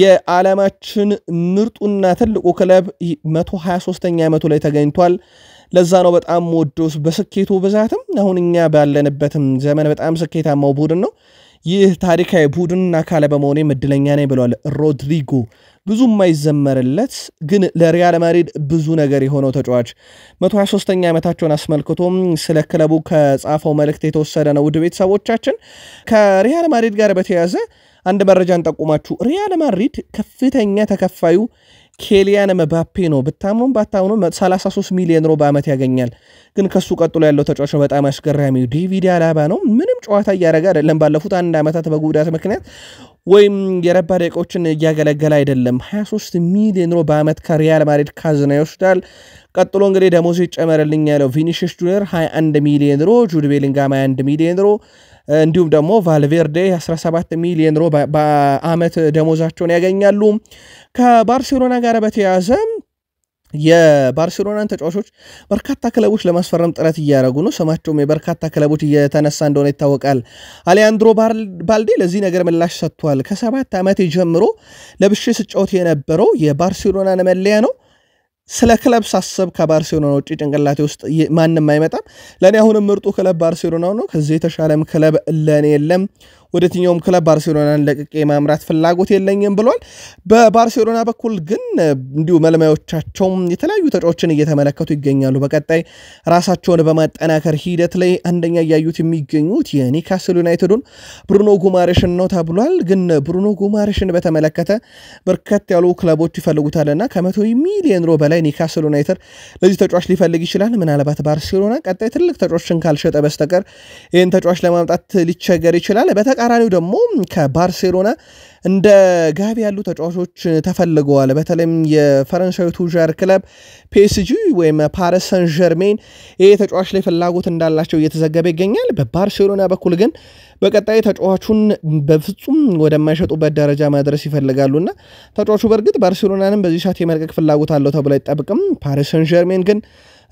የዓለማችን ምርጡና ትልቁ ክለብ 123ኛ ዓመቱ ላይ ተገኝቷል። ለዛ ነው በጣም ወዶስ በስኬቱ ብዛትም አሁን እኛ ባለንበትም ዘመን በጣም ስኬታማው ቡድን ነው። ይህ ታሪካዊ ቡድን አካል በመሆኔ እድለኛ ነኝ ብሏል ሮድሪጎ። ብዙ የማይዘመርለት ግን ለሪያል ማድሪድ ብዙ ነገር የሆነው ተጫዋች 123ኛ ዓመታቸውን አስመልክቶም ስለ ክለቡ ከጻፈው መልእክት የተወሰደ ነው። ውድ ቤተሰቦቻችን ከሪያል ማድሪድ ጋር በተያያዘ አንድ መረጃ እንጠቁማችሁ። ሪያል ማድሪድ ከፍተኛ ተከፋዩ ኬሊያን መባፔ ነው። ብታምኑም ባታምኑም 33 ሚሊዮን ዩሮ በዓመት ያገኛል። ግን ከሱ ቀጥሎ ያለው ተጫዋች ነው በጣም አስገራሚው ዴቪድ አላባ ነው። ምንም ጨዋታ እያደረገ አይደለም። ባለፉት አንድ ዓመታት በጉዳት ምክንያት ወይም የረባ ደቂቃዎችን እያገለገለ አይደለም። 23 ሚሊዮን ዩሮ በዓመት ከሪያል ማድሪድ ካዝና ይወስዳል። ቀጥሎ እንግዲህ ደሞዝ ይጨመርልኝ ያለው ቪኒሺየስ ጁኒየር 21 ሚሊዮን ዩሮ፣ ጁድ ቤሊንጋም 21 ሚሊዮን ዩሮ እንዲሁም ደግሞ ቫልቬርዴ 17 ሚሊዮን ዩሮ በዓመት ደሞዛቸውን ያገኛሉ። ከባርሴሎና ጋር በተያያዘ የባርሴሎናን ተጫዋቾች በርካታ ክለቦች ለማስፈረም ጥረት እያደረጉ ነው። ስማቸውም የበርካታ ክለቦች እየተነሳ እንደሆነ ይታወቃል። አሌያንድሮ ባልዴ ለዚህ ነገር ምላሽ ሰጥቷል። ከ7 ዓመት ጀምሮ ለብሼ ስጫወት የነበረው የባርሴሎናን መለያ ነው። ስለ ክለብ ሳስብ ከባርሴሎና ውጪ ጭንቅላቴ ውስጥ ማንም አይመጣም። ለኔ አሁንም ምርጡ ክለብ ባርሴሎና ነው። ከዚህ የተሻለም ክለብ ለኔ የለም። ወደትኛውም ክለብ ባርሴሎናን ለቅቄ ማምራት ፍላጎት የለኝም ብሏል። በባርሴሎና በኩል ግን እንዲሁ መልማዮቻቸው የተለያዩ ተጫዋቾችን እየተመለከቱ ይገኛሉ። በቀጣይ ራሳቸውን በማጠናከር ሂደት ላይ አንደኛ ያዩት የሚገኙት የኒውካስል ዩናይትዱን ብሩኖ ጉማሬሽን ነው ተብሏል። ግን ብሩኖ ጉማሬሽን በተመለከተ በርከት ያሉ ክለቦች ይፈልጉታልና ከ100 ሚሊዮን ዩሮ በላይ ኒውካስል ዩናይትድ ለዚህ ተጫዋች ሊፈልግ ይችላል። ምናልባት ባርሴሎና ቀጣይ ትልቅ ተጫዋቾችን ካልሸጠ በስተቀር ይህን ተጫዋች ለማምጣት ሊቸገር ይችላል። በተቃራኒው ደግሞ ከባርሴሎና እንደ ጋቢ ያሉ ተጫዋቾች ተፈልገዋል። በተለይም የፈረንሳዩ ቱጃር ክለብ ፒኤስጂ ወይም ፓሪስ ሰን ዠርሜን ይሄ ተጫዋች ላይ ፍላጎት እንዳላቸው እየተዘገበ ይገኛል። በባርሴሎና በኩል ግን በቀጣይ ተጫዋቹን በፍጹም ወደማይሸጡበት ደረጃ ማድረስ ይፈልጋሉና ተጫዋቹ በእርግጥ ባርሴሎናንም በዚህ ሰዓት የመልቀቅ ፍላጎት አለው ተብሎ አይጠብቅም። ፓሪስ ሰን ዠርሜን ግን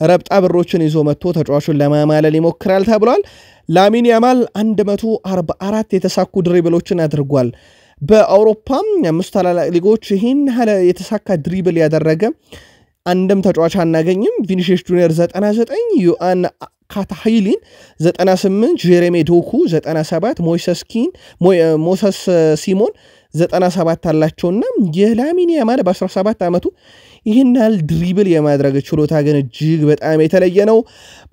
ረብጣ ብሮችን ይዞ መጥቶ ተጫዋቹን ለማማለል ይሞክራል ተብሏል። ላሚን ያማል 144 የተሳኩ ድሪብሎችን አድርጓል። በአውሮፓም 5 ታላላቅ ሊጎች ይህን ያህል የተሳካ ድሪብል ያደረገ አንድም ተጫዋች አናገኝም። ቪኒሲየስ ጁኒየር 99፣ ዮአን ካታሂሊን 98፣ ጄሬሚ ዶኩ 97፣ ሞሰስ ሲሞን 97 አላቸውና የላሚን ያማል በ17 ዓመቱ ይህን ያህል ድሪብል የማድረግ ችሎታ ግን እጅግ በጣም የተለየ ነው።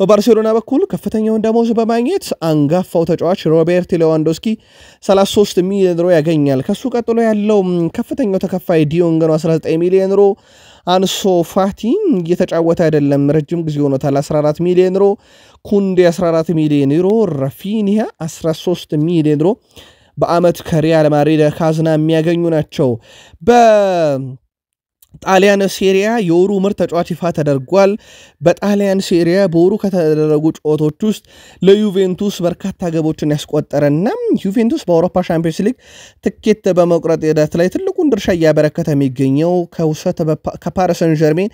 በባርሴሎና በኩል ከፍተኛውን ደሞዝ በማግኘት አንጋፋው ተጫዋች ሮቤርት ሌዋንዶስኪ 33 ሚሊዮን ዩሮ ያገኛል። ከሱ ቀጥሎ ያለው ከፍተኛው ተከፋይ ዲዮንግ ነው 19 ሚሊዮን ዩሮ። አንሶ ፋቲ እየተጫወተ አይደለም፣ ረጅም ጊዜ ሆኖታል 14 ሚሊዮን ዩሮ። ኩንዴ 14 ሚሊዮን ዩሮ። ራፊኒያ 13 ሚሊዮን ዩሮ በአመት ከሪያል ማድሪድ ካዝና የሚያገኙ ናቸው። ጣሊያን ሴሪያ የወሩ ምርጥ ተጫዋች ይፋ ተደርጓል። በጣሊያን ሴሪያ በወሩ ከተደረጉ ጨዋታዎች ውስጥ ለዩቬንቱስ በርካታ ገቦችን ያስቆጠረና ዩቬንቱስ በአውሮፓ ሻምፒዮንስ ሊግ ትኬት በመቁረጥ ሂደት ላይ ትልቁን ድርሻ እያበረከተ የሚገኘው ከውሰት ከፓሪስ ሰን ዠርሜን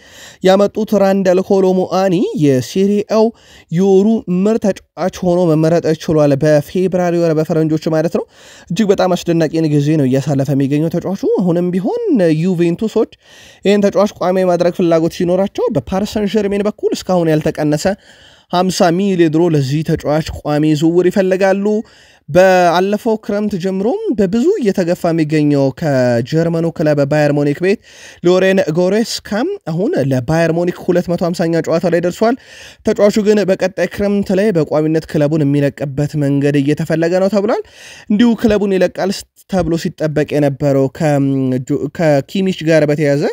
ያመጡት ራንደል ኮሎሙአኒ የሴሪያው የወሩ ምርጥ ተጫዋች ሆኖ መመረጥ ችሏል። በፌብራሪ ወር በፈረንጆች ማለት ነው። እጅግ በጣም አስደናቂን ጊዜ ነው እያሳለፈ የሚገኘው ተጫዋቹ። አሁንም ቢሆን ዩቬንቱሶች ይህን ተጫዋች ቋሚ ማድረግ ፍላጎት ሲኖራቸው በፓሪስ ሰን ዠርሜን በኩል እስካሁን ያልተቀነሰ 50 ሚሊዮን ዩሮ ለዚህ ተጫዋች ቋሚ ዝውውር ይፈልጋሉ። በአለፈው ክረምት ጀምሮም በብዙ እየተገፋ የሚገኘው ከጀርመኑ ክለብ ባየር ሙኒክ ቤት ሎሬን ጎሬስካም አሁን ለባየር ሙኒክ 250ኛ ጨዋታ ላይ ደርሷል። ተጫዋቹ ግን በቀጣይ ክረምት ላይ በቋሚነት ክለቡን የሚለቅበት መንገድ እየተፈለገ ነው ተብሏል። እንዲሁ ክለቡን ይለቃል ተብሎ ሲጠበቅ የነበረው ከኪሚች ጋር በተያዘ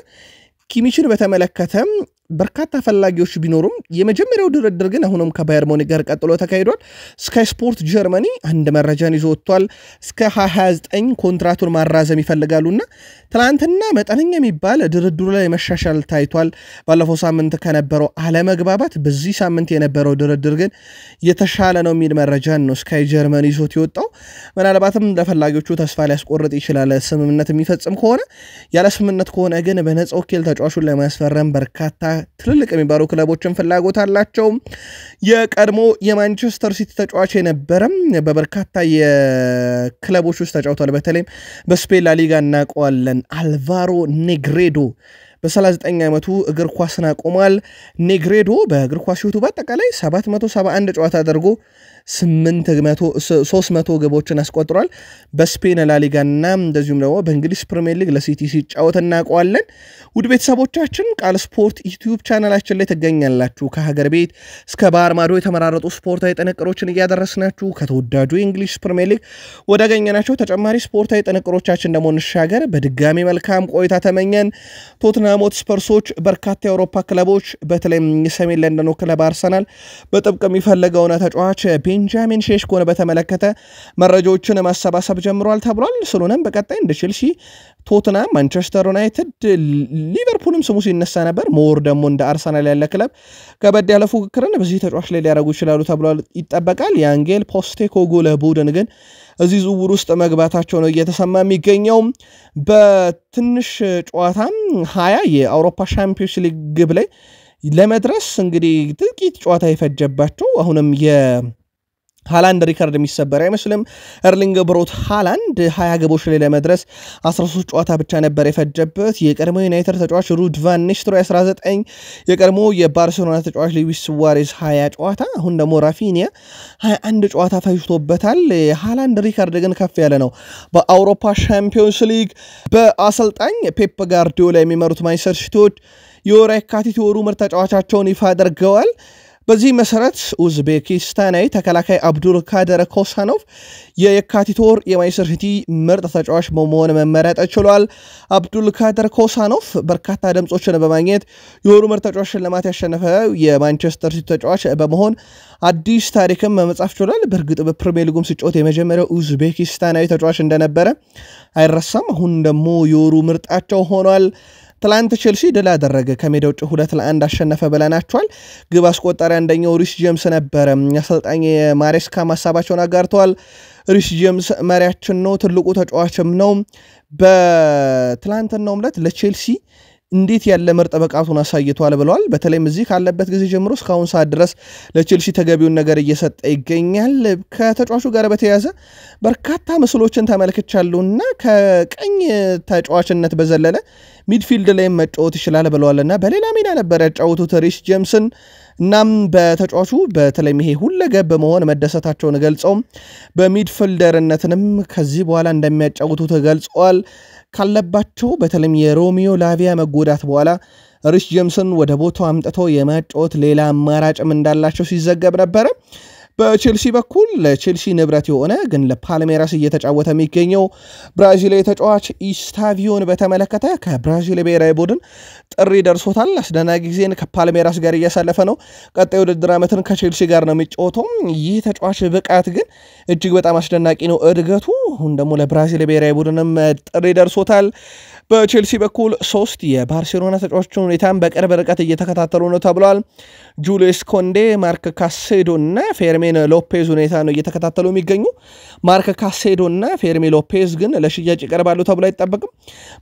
ኪሚችን በተመለከተም በርካታ ፈላጊዎች ቢኖሩም የመጀመሪያው ድርድር ግን አሁንም ከባየር ሙኒክ ጋር ቀጥሎ ተካሂዷል። ስካይ ስፖርት ጀርመኒ አንድ መረጃን ይዞ ወጥቷል። እስከ 2029 ኮንትራቱን ማራዘም ይፈልጋሉና ትናንትና መጠነኛ የሚባል ድርድሩ ላይ መሻሻል ታይቷል። ባለፈው ሳምንት ከነበረው አለመግባባት በዚህ ሳምንት የነበረው ድርድር ግን የተሻለ ነው የሚል መረጃን ነው ስካይ ጀርመኒ ይዞት የወጣው። ምናልባትም ለፈላጊዎቹ ተስፋ ሊያስቆርጥ ይችላል ስምምነት የሚፈጽም ከሆነ። ያለ ስምምነት ከሆነ ግን በነፃ ወኪል ተጫዋቹን ለማስፈረም በርካታ ትልልቅ የሚባሉ ክለቦችን ፍላጎት አላቸው። የቀድሞ የማንቸስተር ሲቲ ተጫዋች የነበረም በበርካታ የክለቦች ውስጥ ተጫውቷል። በተለይም በስፔን ላሊጋ እናውቀዋለን። አልቫሮ ኔግሬዶ በ39 ዓመቱ እግር ኳስን አቆሟል። ኔግሬዶ በእግር ኳስ ሕይወቱ በአጠቃላይ 771 ጨዋታ አድርጎ 300 ግቦችን አስቆጥሯል። በስፔን ላሊጋና እንደዚሁም ደግሞ በእንግሊዝ ፕሪሚየር ሊግ ለሲቲ ሲጫወት እናውቀዋለን። ውድ ቤተሰቦቻችን ቃል ስፖርት ዩቲዩብ ቻናላችን ላይ ትገኛላችሁ። ከሀገር ቤት እስከ ባህር ማዶ የተመራረጡ ስፖርታዊ ጥንቅሮችን እያደረስናችሁ ከተወዳጁ የእንግሊዝ ፕሪሚየር ሊግ ወዳገኘናቸው ተጨማሪ ስፖርታዊ ጥንቅሮቻችን ደግሞ እንሻገር። በድጋሚ መልካም ቆይታ ተመኘን። ቶትንሃም ሆትስፐርሶች በርካታ የአውሮፓ ክለቦች በተለይም የሰሜን ለንደኑ ክለብ አርሰናል በጥብቅ የሚፈልገውን ተጫዋች ቤንጃሚን ሼሽኮን በተመለከተ መረጃዎችን ማሰባሰብ ጀምሯል ተብሏል። ስለሆነም በቀጣይ እንደ ቼልሲ፣ ቶትናም፣ ማንቸስተር ዩናይትድ፣ ሊቨርፑልም ስሙ ሲነሳ ነበር። ሞር ደግሞ እንደ አርሰናል ያለ ክለብ ከበድ ያለ ፉክክርን በዚህ ተጫዋች ላይ ሊያደርጉ ይችላሉ ተብሏል ይጠበቃል። የአንጌል ፖስቴኮግሉ ቡድን ግን እዚህ ዝውውር ውስጥ መግባታቸው ነው እየተሰማ የሚገኘው። በትንሽ ጨዋታም 20 የአውሮፓ ሻምፒዮንስ ሊግ ግብ ላይ ለመድረስ እንግዲህ ጥቂት ጨዋታ የፈጀባቸው አሁንም ሃላንድ ሪካርድ የሚሰበር አይመስልም። ኤርሊንግ ብሮት ሃላንድ 20 ግቦች ላይ ለመድረስ 13 ጨዋታ ብቻ ነበር የፈጀበት። የቀድሞ ዩናይትድ ተጫዋች ሩድ ቫን ኒስተልሮይ 19፣ የቀድሞ የባርሴሎና ተጫዋች ሉዊስ ሱዋሬዝ 20 ጨዋታ፣ አሁን ደግሞ ራፊኒያ 21 ጨዋታ ፈጅቶበታል። ሃላንድ ሪካርድ ግን ከፍ ያለ ነው። በአውሮፓ ሻምፒዮንስ ሊግ በአሰልጣኝ ፔፕ ጋርዲዮላ የሚመሩት ማንቸስተር ሲቲዎች የወር የካቲት ወሩ ምርጥ ተጫዋቻቸውን ይፋ አድርገዋል። በዚህ መሰረት ኡዝቤኪስታናዊ ተከላካይ አብዱልካደር ኮሳኖቭ የካቲት ወር የማንቸስተር ሲቲ ምርጥ ተጫዋች በመሆን መመረጥ ችሏል። አብዱልካደር ኮሳኖቭ በርካታ ድምጾችን በማግኘት የወሩ ምርጥ ተጫዋች ሽልማት ያሸነፈ የማንቸስተር ሲቲ ተጫዋች በመሆን አዲስ ታሪክም መጻፍ ችሏል። በእርግጥ በፕሪሚየር ሊጉም ሲጫወት የመጀመሪያው ኡዝቤኪስታናዊ ተጫዋች እንደነበረ አይረሳም። አሁን ደግሞ የወሩ ምርጣቸው ሆኗል። ትላንት ቼልሲ ድል አደረገ፣ ከሜዳ ውጭ 2-1 አሸነፈ ብለናቸዋል። ግብ አስቆጣሪ አንደኛው ሪስ ጄምስ ነበረ። አሰልጣኝ ማሬስካ ሐሳባቸውን አጋርተዋል። ሪስ ጄምስ መሪያችን ነው፣ ትልቁ ተጫዋችም ነው። በትላንትናው ዕለት ለቼልሲ እንዴት ያለ ምርጥ ብቃቱን አሳይቷል ብለዋል። በተለይም እዚህ ካለበት ጊዜ ጀምሮ እስካሁን ሰዓት ድረስ ለቼልሲ ተገቢውን ነገር እየሰጠ ይገኛል። ከተጫዋቹ ጋር በተያያዘ በርካታ ምስሎችን ተመልክቻለሁና ከቀኝ ተጫዋችነት በዘለለ ሚድፊልድ ላይ መጫወት ይችላል ብለዋልና በሌላ ሜዳ ነበር ያጫወቱት ሪስ ጄምስን። እናም በተጫዋቹ በተለይም ይሄ ሁለገብ መሆን መደሰታቸውን ገልጸው በሚድፊልደርነትንም ከዚህ በኋላ እንደሚያጫውቱት ገልጸዋል። ካለባቸው በተለይም የሮሚዮ ላቪያ መጎዳት በኋላ ሪስ ጄምስን ወደ ቦታው አምጥተው የማጫወት ሌላ አማራጭም እንዳላቸው ሲዘገብ ነበረ። በቼልሲ በኩል ለቼልሲ ንብረት የሆነ ግን ለፓልሜራስ እየተጫወተ የሚገኘው ብራዚላዊ ተጫዋች ኢስታቪዮን በተመለከተ ከብራዚል ብሔራዊ ቡድን ጥሪ ደርሶታል። አስደናቂ ጊዜን ከፓልሜራስ ጋር እያሳለፈ ነው። ቀጣይ ውድድር ዓመትን ከቼልሲ ጋር ነው የሚጫወተው። ይህ ተጫዋች ብቃት ግን እጅግ በጣም አስደናቂ ነው እድገቱ። አሁን ደግሞ ለብራዚል ብሔራዊ ቡድንም ጥሪ ደርሶታል። በቼልሲ በኩል 3 የባርሴሎና ተጫዋቾችን ሁኔታን በቅርብ ርቀት እየተከታተሉ ነው ተብሏል። ጁሊየስ ኮንዴ፣ ማርክ ካሴዶ እና ፌርሚን ሎፔዝ ሁኔታ ነው እየተከታተሉ የሚገኙ። ማርክ ካሴዶ እና ፌርሚን ሎፔዝ ግን ለሽያጭ ይቀርባሉ ተብሎ አይጠበቅም።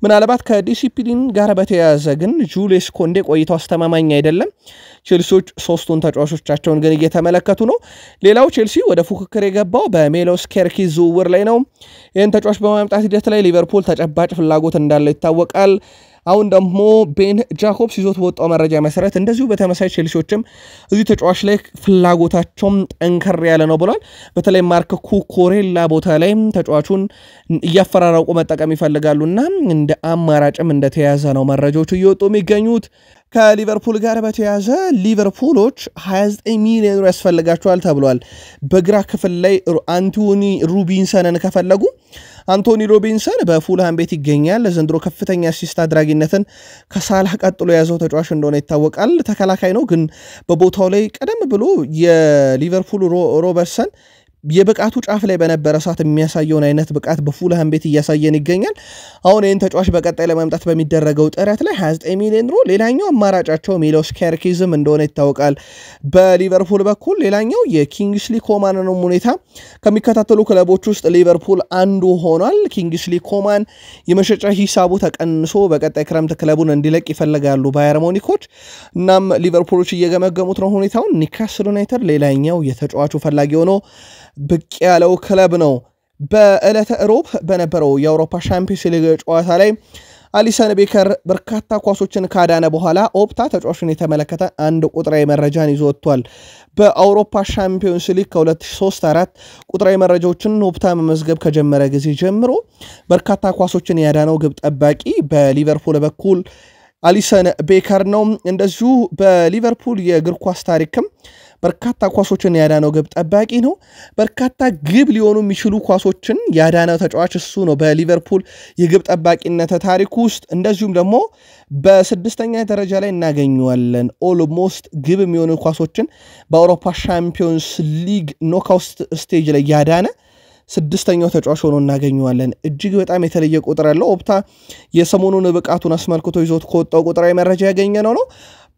ምናልባት ከዲሲፕሊን ጋር በተያያዘ ግን ጁሊየስ ኮንዴ ቆይታው አስተማማኝ አይደለም። ቼልሲዎች 3ቱን ተጫዋቾቻቸውን ግን እየተመለከቱ ነው። ሌላው ቼልሲ ወደ ፉክክር የገባው በሜሎስ ኬርኪዝ ዝውውር ላይ ነው። ይህን ተጫዋች በማምጣት ሂደት ላይ ሊቨርፑል ተጨባጭ ፍላጎት እንዳለው ይታወቃል። አሁን ደግሞ ቤን ጃኮብስ ይዞት በወጣው መረጃ መሰረት እንደዚሁ በተመሳይ ቼልሲዎችም እዚህ ተጫዋች ላይ ፍላጎታቸውም ጠንከር ያለ ነው ብሏል። በተለይ ማርክ ኩኩሬላ ቦታ ላይ ተጫዋቹን እያፈራረቁ መጠቀም ይፈልጋሉና እንደ አማራጭም እንደተያዘ ነው መረጃዎቹ እየወጡ የሚገኙት። ከሊቨርፑል ጋር በተያያዘ ሊቨርፑሎች 29 ሚሊዮን ያስፈልጋቸዋል ተብሏል። በግራ ክፍል ላይ አንቶኒ ሩቢንሰንን ከፈለጉ አንቶኒ ሮቢንሰን በፉልሃም ቤት ይገኛል። ዘንድሮ ከፍተኛ አሲስት አድራጊነትን ከሳላህ ቀጥሎ የያዘው ተጫዋች እንደሆነ ይታወቃል። ተከላካይ ነው፣ ግን በቦታው ላይ ቀደም ብሎ የሊቨርፑል ሮበርትሰን የብቃቱ ጫፍ ላይ በነበረ ሰዓት የሚያሳየውን አይነት ብቃት በፉልሃም ቤት እያሳየን ይገኛል። አሁን ይህን ተጫዋች በቀጣይ ለማምጣት በሚደረገው ጥረት ላይ 29 ሚሊዮን ዩሮ ሌላኛው አማራጫቸው ሜሎስ ኬርኪዝም እንደሆነ ይታወቃል። በሊቨርፑል በኩል ሌላኛው የኪንግስሊ ኮማንን ሁኔታ ከሚከታተሉ ክለቦች ውስጥ ሊቨርፑል አንዱ ሆኗል። ኪንግስሊ ኮማን የመሸጫ ሂሳቡ ተቀንሶ በቀጣይ ክረምት ክለቡን እንዲለቅ ይፈልጋሉ ባየር ሙኒኮች። እናም ሊቨርፑሎች እየገመገሙት ነው ሁኔታውን። ኒውካስል ዩናይትድ ሌላኛው የተጫዋቹ ፈላጊ ሆኖ ብቅ ያለው ክለብ ነው። በዕለተ ሮብ በነበረው የአውሮፓ ሻምፒዮንስ ሊግ ጨዋታ ላይ አሊሰን ቤከር በርካታ ኳሶችን ካዳነ በኋላ ኦፕታ ተጫዋቹን የተመለከተ አንድ ቁጥራዊ መረጃን ይዞ ወጥቷል። በአውሮፓ ሻምፒዮንስ ሊግ ከ2003-4 ቁጥራዊ መረጃዎችን ኦፕታ መመዝገብ ከጀመረ ጊዜ ጀምሮ በርካታ ኳሶችን ያዳነው ግብ ጠባቂ በሊቨርፑል በኩል አሊሰን ቤከር ነው። እንደዚሁ በሊቨርፑል የእግር ኳስ ታሪክም በርካታ ኳሶችን ያዳነው ግብ ጠባቂ ነው። በርካታ ግብ ሊሆኑ የሚችሉ ኳሶችን ያዳነው ተጫዋች እሱ ነው በሊቨርፑል የግብ ጠባቂነት ታሪክ ውስጥ። እንደዚሁም ደግሞ በስድስተኛ ደረጃ ላይ እናገኘዋለን። ኦልሞስት ግብ የሚሆኑ ኳሶችን በአውሮፓ ሻምፒዮንስ ሊግ ኖክአውት ስቴጅ ላይ ያዳነ ስድስተኛው ተጫዋች ሆኖ እናገኘዋለን። እጅግ በጣም የተለየ ቁጥር ያለው ኦፕታ የሰሞኑን ብቃቱን አስመልክቶ ይዞት ከወጣው ቁጥራዊ መረጃ ያገኘነው ነው።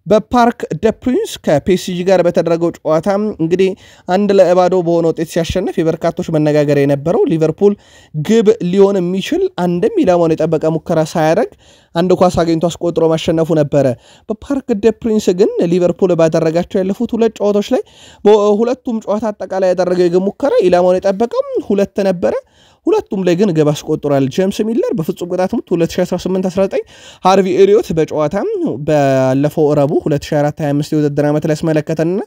በፓርክ ደ ፕሪንስ ከፒኤስጂ ጋር በተደረገው ጨዋታ እንግዲህ 1-0 በሆነ ውጤት ሲያሸንፍ የበርካቶች መነጋገሪያ የነበረው ሊቨርፑል ግብ ሊሆን የሚችል አንድም ኢላማውን የጠበቀ ሙከራ ሳያደርግ አንድ ኳስ አግኝቶ አስቆጥሮ ማሸነፉ ነበረ። በፓርክ ደ ፕሪንስ ግን ሊቨርፑል ባደረጋቸው ያለፉት ሁለት ጨዋታዎች ላይ በሁለቱም ጨዋታ አጠቃላይ ያደረገው የግብ ሙከራ ኢላማውን የጠበቀው ሁለት ነበረ። ሁለቱም ላይ ግን ግብ አስቆጥሯል። ጄምስ ሚለር በፍጹም ቅጣት ምት 2018-19፣ ሃርቪ ኤሊዮት በጨዋታ ባለፈው ረቡዕ 2024-25 የውድድር ዓመት ላይ ያስመለከተንና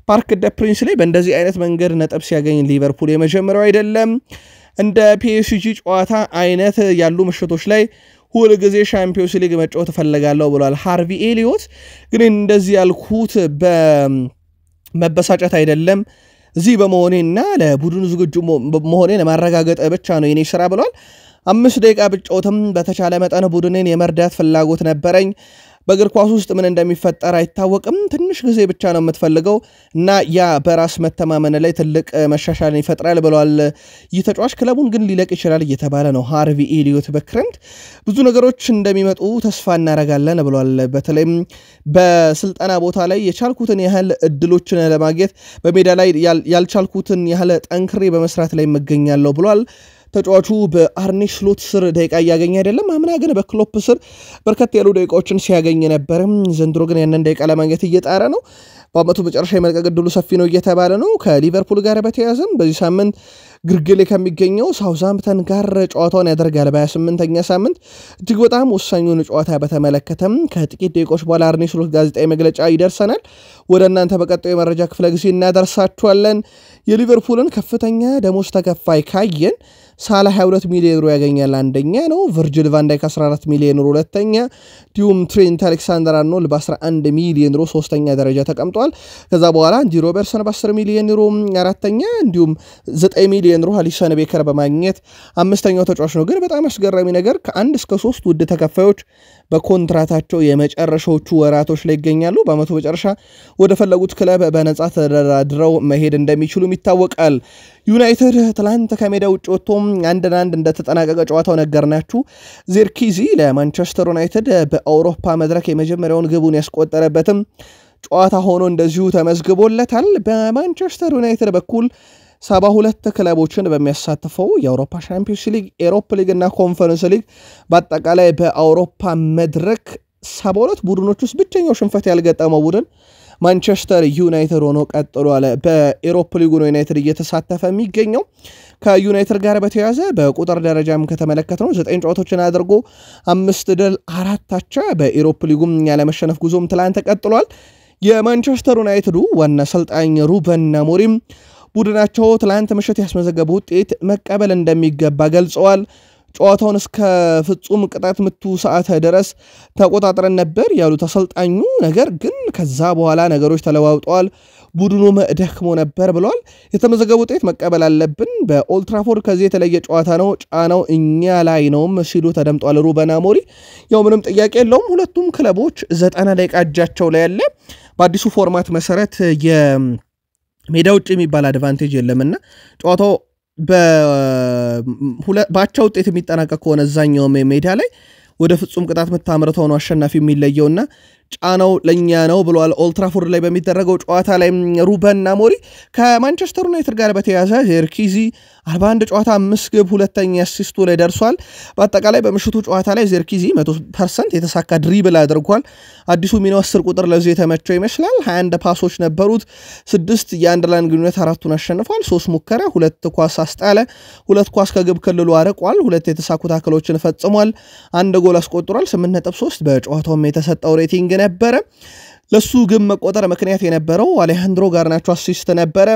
ፓርክ ደ ፕሪንስ ላይ በእንደዚህ አይነት መንገድ ነጥብ ሲያገኝ ሊቨርፑል የመጀመሪያው አይደለም። እንደ ፒኤስጂ ጨዋታ አይነት ያሉ ምሽቶች ላይ ሁል ጊዜ ሻምፒዮንስ ሊግ መጫወት እፈልጋለሁ ብሏል ሃርቪ ኤሊዮት። ግን እንደዚህ ያልኩት በመበሳጨት አይደለም፣ እዚህ በመሆኔና ለቡድኑ ዝግጁ መሆኔን ማረጋገጥ ብቻ ነው የኔ ስራ ብሏል። 5 ደቂቃ ብጫወትም በተቻለ መጠን ቡድኔን የመርዳት ፍላጎት ነበረኝ። በእግር ኳስ ውስጥ ምን እንደሚፈጠር አይታወቅም፣ ትንሽ ጊዜ ብቻ ነው የምትፈልገው እና ያ በራስ መተማመን ላይ ትልቅ መሻሻልን ይፈጥራል ብሏል። ይህ ተጫዋች ክለቡን ግን ሊለቅ ይችላል እየተባለ ነው። ሃርቪ ኤሊዮት በክረምት ብዙ ነገሮች እንደሚመጡ ተስፋ እናደርጋለን ብሏል። በተለይም በስልጠና ቦታ ላይ የቻልኩትን ያህል እድሎችን ለማግኘት በሜዳ ላይ ያልቻልኩትን ያህል ጠንክሬ በመስራት ላይ እገኛለሁ ብሏል። ተጫዋቹ በአርኔ ስሎት ስር ደቂቃ እያገኘ አይደለም። አምና ግን በክሎፕ ስር በርከት ያሉ ደቂቃዎችን ሲያገኝ ነበር። ዘንድሮ ግን ያንን ደቂቃ ለማግኘት እየጣረ ነው። በአመቱ መጨረሻ የመልቀቅ ዕድሉ ሰፊ ነው እየተባለ ነው። ከሊቨርፑል ጋር በተያያዘም በዚህ ሳምንት ግርጌሌ ከሚገኘው ሳውዝሃምፕተን ጋር ጨዋታውን ያደርጋል። በ28ኛ ሳምንት እጅግ በጣም ወሳኙን ጨዋታ በተመለከተም ከጥቂት ደቂቆች በኋላ አርኔ ስሎት ጋዜጣዊ መግለጫ ይደርሰናል። ወደ እናንተ በቀጣዩ የመረጃ ክፍለ ጊዜ እናደርሳችኋለን። የሊቨርፑልን ከፍተኛ ደሞዝ ተከፋይ ካየን ሳላ 22 ሚሊዮን ዩሮ ያገኛል፣ አንደኛ ነው። ቨርጂል ቫን ዳይክ 14 ሚሊዮን ዩሮ ሁለተኛ፣ እንዲሁም ትሬንት አሌክሳንደር-አርኖልድ በ11 ሚሊዮን ዩሮ ሶስተኛ ደረጃ ተቀምጧል። ከዛ በኋላ አንዲ ሮበርትሰን በ10 ሚሊዮን ዩሮ አራተኛ፣ እንዲሁም 9 ሚሊዮን ዩሮ አሊሰን ቤከር በማግኘት አምስተኛው ተጫዋች ነው። ግን በጣም አስገራሚ ነገር ከ1 እስከ 3 ውድ ተከፋዮች በኮንትራታቸው የመጨረሻዎቹ ወራቶች ላይ ይገኛሉ። በአመቱ መጨረሻ ወደ ፈለጉት ክለብ በነጻ ተደራድረው መሄድ እንደሚችሉም ይታወቃል። ዩናይትድ ትላንት ከሜዳ ውጭ ወጥቶ 1-1 እንደተጠናቀቀ ጨዋታው ነገርናችሁ። ዜርኪዚ ለማንቸስተር ዩናይትድ በአውሮፓ መድረክ የመጀመሪያውን ግቡን ያስቆጠረበትም ጨዋታ ሆኖ እንደዚሁ ተመዝግቦለታል። በማንቸስተር ዩናይትድ በኩል 72 ክለቦችን በሚያሳትፈው የአውሮፓ ሻምፒዮንስ ሊግ፣ ኤሮፕ ሊግ እና ኮንፈረንስ ሊግ በአጠቃላይ በአውሮፓ መድረክ 72 ቡድኖች ውስጥ ብቸኛው ሽንፈት ያልገጠመው ቡድን ማንቸስተር ዩናይትድ ሆኖ ቀጥሏል። በኤሮፕ ሊጉ ነው ዩናይትድ እየተሳተፈ የሚገኘው። ከዩናይትድ ጋር በተያያዘ በቁጥር ደረጃም ከተመለከትነው 9 ጨዋታዎችን አድርጎ 5 ድል 4 አቻ በኤሮፕ ሊጉም ያለመሸነፍ ጉዞም ትላንት ተቀጥሏል። የማንቸስተር ዩናይትዱ ዋና አሰልጣኝ ሩበን አሞሪም ቡድናቸው ትላንት ምሽት ያስመዘገበ ውጤት መቀበል እንደሚገባ ገልጸዋል። ጨዋታውን እስከ ፍጹም ቅጣት ምቱ ሰዓት ድረስ ተቆጣጥረን ነበር ያሉት አሰልጣኙ፣ ነገር ግን ከዛ በኋላ ነገሮች ተለዋውጠዋል፣ ቡድኑም ደክሞ ነበር ብለዋል። የተመዘገበ ውጤት መቀበል አለብን፣ በኦልትራፎርድ ከዚህ የተለየ ጨዋታ ነው፣ ጫናው እኛ ላይ ነውም ሲሉ ተደምጧል ሩበን አሞሪም። ያው ምንም ጥያቄ የለውም ሁለቱም ክለቦች 90 ደቂቃ እጃቸው ላይ ያለ በአዲሱ ፎርማት መሰረት የሜዳ ውጭ የሚባል አድቫንቴጅ የለምና ጨዋታው በአቻ ውጤት የሚጠናቀቅ ከሆነ እዛኛው ሜዳ ላይ ወደ ፍጹም ቅጣት ምታምርተው ነው አሸናፊ የሚለየውና ጫናው ለኛ ነው ብሏል። ኦልትራፎርድ ላይ በሚደረገው ጨዋታ ላይ ሩበን አሞሪም ከማንቸስተር ዩናይትድ ጋር በተያያዘ ዜርኪዚ 41 ጨዋታ 5 ግብ ሁለተኛ አሲስቱ ላይ ደርሷል። በአጠቃላይ በምሽቱ ጨዋታ ላይ ዜርኪዚ 100% የተሳካ ድሪብል አድርጓል። አዲሱ ሚናው 10 ቁጥር ለዚህ የተመቸው ይመስላል። 21 ፓሶች ነበሩት፣ 6 የአንድ ላይን ግንኙነት 4ቱን አሸንፏል። 3 ሙከራ፣ 2 ኳስ አስጣለ፣ 2 ኳስ ከግብ ክልሉ አርቋል፣ 2 የተሳኩ ታክሎችን ፈጽሟል፣ 1 ጎል አስቆጥሯል። 8.3 በጨዋታውም የተሰጠው ሬቲንግ ነበረ። ለሱ ግብ መቆጠር ምክንያት የነበረው አሌሃንድሮ ጋርናቾ አሲስት ነበረ።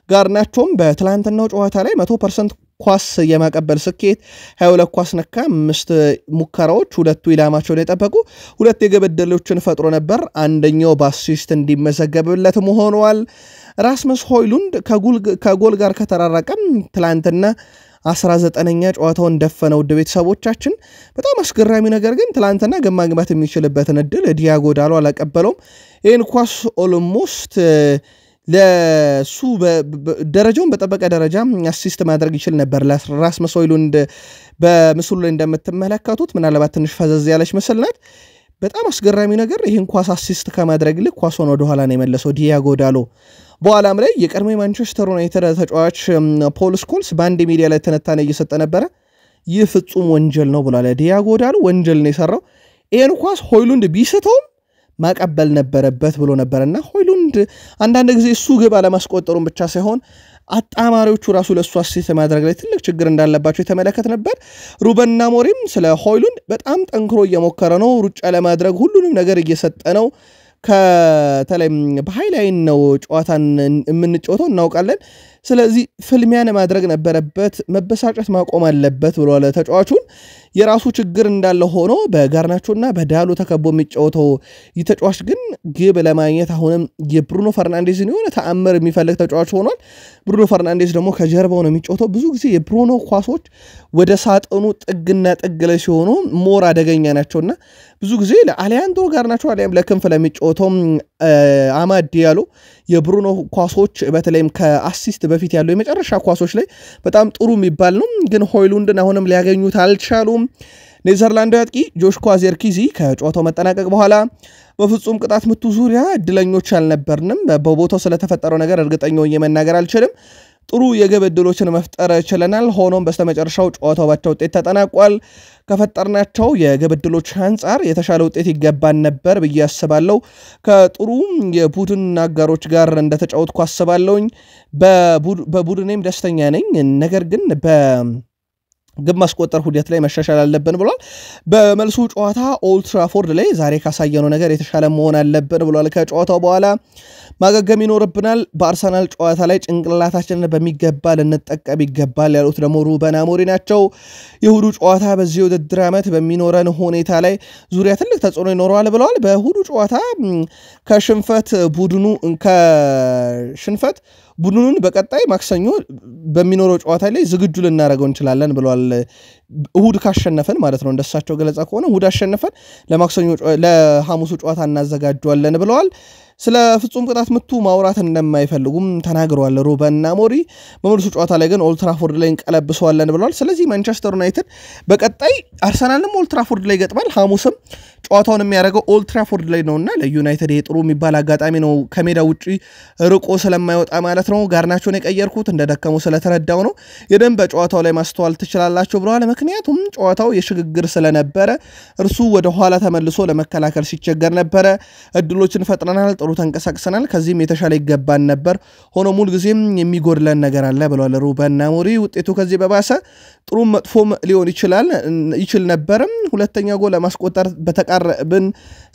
ጋርናቾም በትላንትናው ጨዋታ ላይ 100% ኳስ የማቀበል ስኬት 22 ኳስ ነካ 5 ሙከራዎች ሁለቱ ኢላማቸውን የጠበቁ ሁለት የግብ ዕድሎችን ፈጥሮ ነበር አንደኛው በአሲስት እንዲመዘገብለት ሆኗል ራስመስ ሆይሉንድ ከጎል ጋር ከተራራቀም ትላንትና 19ኛ ጨዋታውን ደፈነው ውድ ቤተሰቦቻችን በጣም አስገራሚ ነገር ግን ትላንትና ገማግማት የሚችልበትን እድል ዲያጎ ዳሎ አላቀበለውም ይህን ኳስ ኦልሞስት ለሱ ደረጃውን በጠበቀ ደረጃ አሲስት ማድረግ ይችል ነበር ለራስመስ ሆይሉንድ በምስሉ ላይ እንደምትመለከቱት ምናልባት ትንሽ ፈዘዝ ያለች ምስል ናት በጣም አስገራሚ ነገር ይህን ኳስ አሲስት ከማድረግ ይልቅ ኳሱን ወደ ኋላ ነው የመለሰው ዲያጎ ዳሎ በኋላም ላይ የቀድሞ ማንቸስተር ዩናይትድ ተጫዋች ፖል ስኮልስ በአንድ ሚዲያ ላይ ተነታነ እየሰጠ ነበር ይህ ፍጹም ወንጀል ነው ብሏል ዲያጎ ዳሎ ወንጀል ነው የሰራው ይሄን ኳስ ሆይሉንድ ቢስተውም ማቀበል ነበረበት ብሎ ነበርና ሆይሉንድ አንዳንድ ጊዜ እሱ ግብ አለማስቆጠሩን ብቻ ሳይሆን አጣማሪዎቹ ራሱ ለሱ አሲስት ማድረግ ላይ ትልቅ ችግር እንዳለባቸው የተመለከተ ነበር ሩበን አሞሪም ስለ ሆይሉንድ በጣም ጠንክሮ እየሞከረ ነው ሩጫ ለማድረግ ሁሉንም ነገር እየሰጠ ነው ከተለይም በሃይላይን ነው ጨዋታን የምንጫወተው እናውቃለን ስለዚህ ፍልሚያን ማድረግ ነበረበት መበሳጨት ማቆም አለበት ብሏል ተጫዋቹን የራሱ ችግር እንዳለ ሆኖ በጋርናቾና በዳሎ ተከቦ የሚጫወተው ይተጫዋች ግን ግብ ለማግኘት አሁንም የብሩኖ ፈርናንዴዝን የሆነ ተአምር የሚፈልግ ተጫዋች ሆኗል ብሩኖ ፈርናንዴዝ ደግሞ ከጀርባው ነው የሚጫወተው ብዙ ጊዜ የብሩኖ ኳሶች ወደ ሳጥኑ ጥግና ጥግ ላይ ሲሆኑ ሞር አደገኛ ናቸውና ብዙ ጊዜ ለአሊያንድሮ ጋርናቾ አሊያም ለክንፍ ለሚጫወተው አማድ ዲያሎ የብሩኖ ኳሶች በተለይም ከአሲስት በፊት ያለው የመጨረሻ ኳሶች ላይ በጣም ጥሩ የሚባል ነው ግን ሆይሉንድን አሁንም ሊያገኙት አልቻሉም ኔዘርላንዳዊ አጥቂ ጆሽኮ ዚርክዚ ከጨዋታው መጠናቀቅ በኋላ በፍጹም ቅጣት ምቱ ዙሪያ እድለኞች አልነበርንም በቦታው ስለተፈጠረው ነገር እርግጠኛ ሆኜ መናገር አልችልም ጥሩ የግብ ዕድሎችን መፍጠር ችለናል ሆኖም በስተመጨረሻው ጨዋታው ባቻ ውጤት ተጠናቋል ከፈጠርናቸው የግብ ዕድሎች አንፃር የተሻለ ውጤት ይገባን ነበር ብዬ አስባለሁ ከጥሩ የቡድን አጋሮች ጋር እንደተጫወትኩ አስባለሁኝ በቡድኔም ደስተኛ ነኝ ነገር ግን ግብ ማስቆጠር ሁደት ላይ መሻሻል አለብን ብሏል በመልሱ ጨዋታ ኦልድ ትራፎርድ ላይ ዛሬ ካሳየነው ነገር የተሻለ መሆን አለብን ብሏል ከጨዋታው በኋላ ማገገም ይኖርብናል በአርሰናል ጨዋታ ላይ ጭንቅላታችንን በሚገባ ልንጠቀም ይገባል ያሉት ደግሞ ሩበን አሞሪም ናቸው የሁዱ ጨዋታ በዚህ ውድድር ዓመት በሚኖረን ሁኔታ ላይ ዙሪያ ትልቅ ተጽዕኖ ይኖረዋል ብለዋል በሁዱ ጨዋታ ከሽንፈት ቡድኑን በቀጣይ ማክሰኞ በሚኖረው ጨዋታ ላይ ዝግጁ ልናደርገው እንችላለን ብለዋል እሁድ ካሸነፈን ማለት ነው እንደሳቸው ገለጻ ከሆነ እሁድ አሸነፈን ለማክሰኞ ለሐሙሱ ጨዋታ እናዘጋጀዋለን ብለዋል ስለ ፍጹም ቅጣት ምቱ ማውራት እንደማይፈልጉም ተናግረዋል ሩበን አሞሪም በመልሱ ጨዋታ ላይ ግን ኦልድ ትራፎርድ ላይ እንቀለብሰዋለን ብለዋል ስለዚህ ማንቸስተር ዩናይትድ በቀጣይ አርሰናልም ኦልድ ትራፎርድ ላይ ገጥማል ሐሙስም ጨዋታውን የሚያደርገው ኦልድ ትራፎርድ ላይ ነውና ለዩናይትድ የጥሩ የሚባል አጋጣሚ ነው ከሜዳ ውጪ ርቆ ስለማይወጣ ማለት ነው ጋርናቾን የቀየርኩት እንደደከሙ ስለተረዳው ነው የደም በጨዋታው ላይ ማስተዋል ትችላላችሁ ብለዋል ምክንያቱም ጨዋታው የሽግግር ስለነበረ እርሱ ወደ ኋላ ተመልሶ ለመከላከል ሲቸገር ነበረ እድሎችን ፈጥረናል ጥሩ ተንቀሳቅሰናል ከዚህም የተሻለ ይገባን ነበር ሆኖ ሙሉ ጊዜም የሚጎድለን ነገር አለ ብለዋል ሩበን አሞሪም ውጤቱ ከዚህ በባሰ ጥሩ መጥፎም ሊሆን ይችል ነበርም ሁለተኛ ጎል ለማስቆጠር በተቃረብን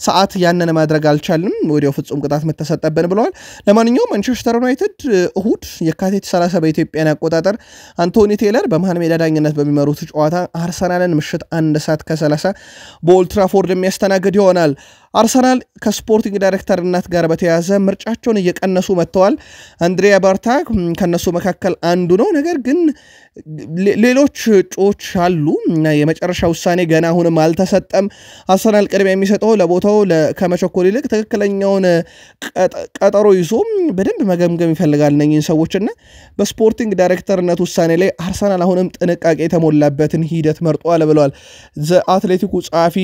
ሰዓት ያንን ማድረግ አልቻልንም ወዲያው ፍጹም ቅጣት መተሰጠበን ብለዋል ለማንኛውም ማንቸስተር ዩናይትድ እሁድ የካቲት 30 በኢትዮጵያን አቆጣጠር አንቶኒ ቴይለር በመሃል ሜዳ ዳኝነት በሚመሩት ጨዋታ አርሰናልን ምሽት 1:30 በኦልድ ትራፎርድ የሚያስተናግድ ይሆናል አርሰናል ከስፖርቲንግ ዳይሬክተርነት ጋር በተያያዘ ምርጫቸውን እየቀነሱ መጥተዋል አንድሪያ ባርታ ከነሱ መካከል አንዱ ነው ነገር ግን ሌሎች እጩዎች አሉ እና የመጨረሻ ውሳኔ ገና አሁንም አልተሰጠም አርሰናል ቅድሚያ የሚሰጠው ለቦታው ከመቸኮል ይልቅ ትክክለኛውን ቀጠሮ ይዞ በደንብ መገምገም ይፈልጋል እነኚህን ሰዎችና በስፖርቲንግ ዳይሬክተርነት ውሳኔ ላይ አርሰናል አሁንም ጥንቃቄ የተሞላበትን ሂደት መርጧል ብለዋል አትሌቲኩ ጸሐፊ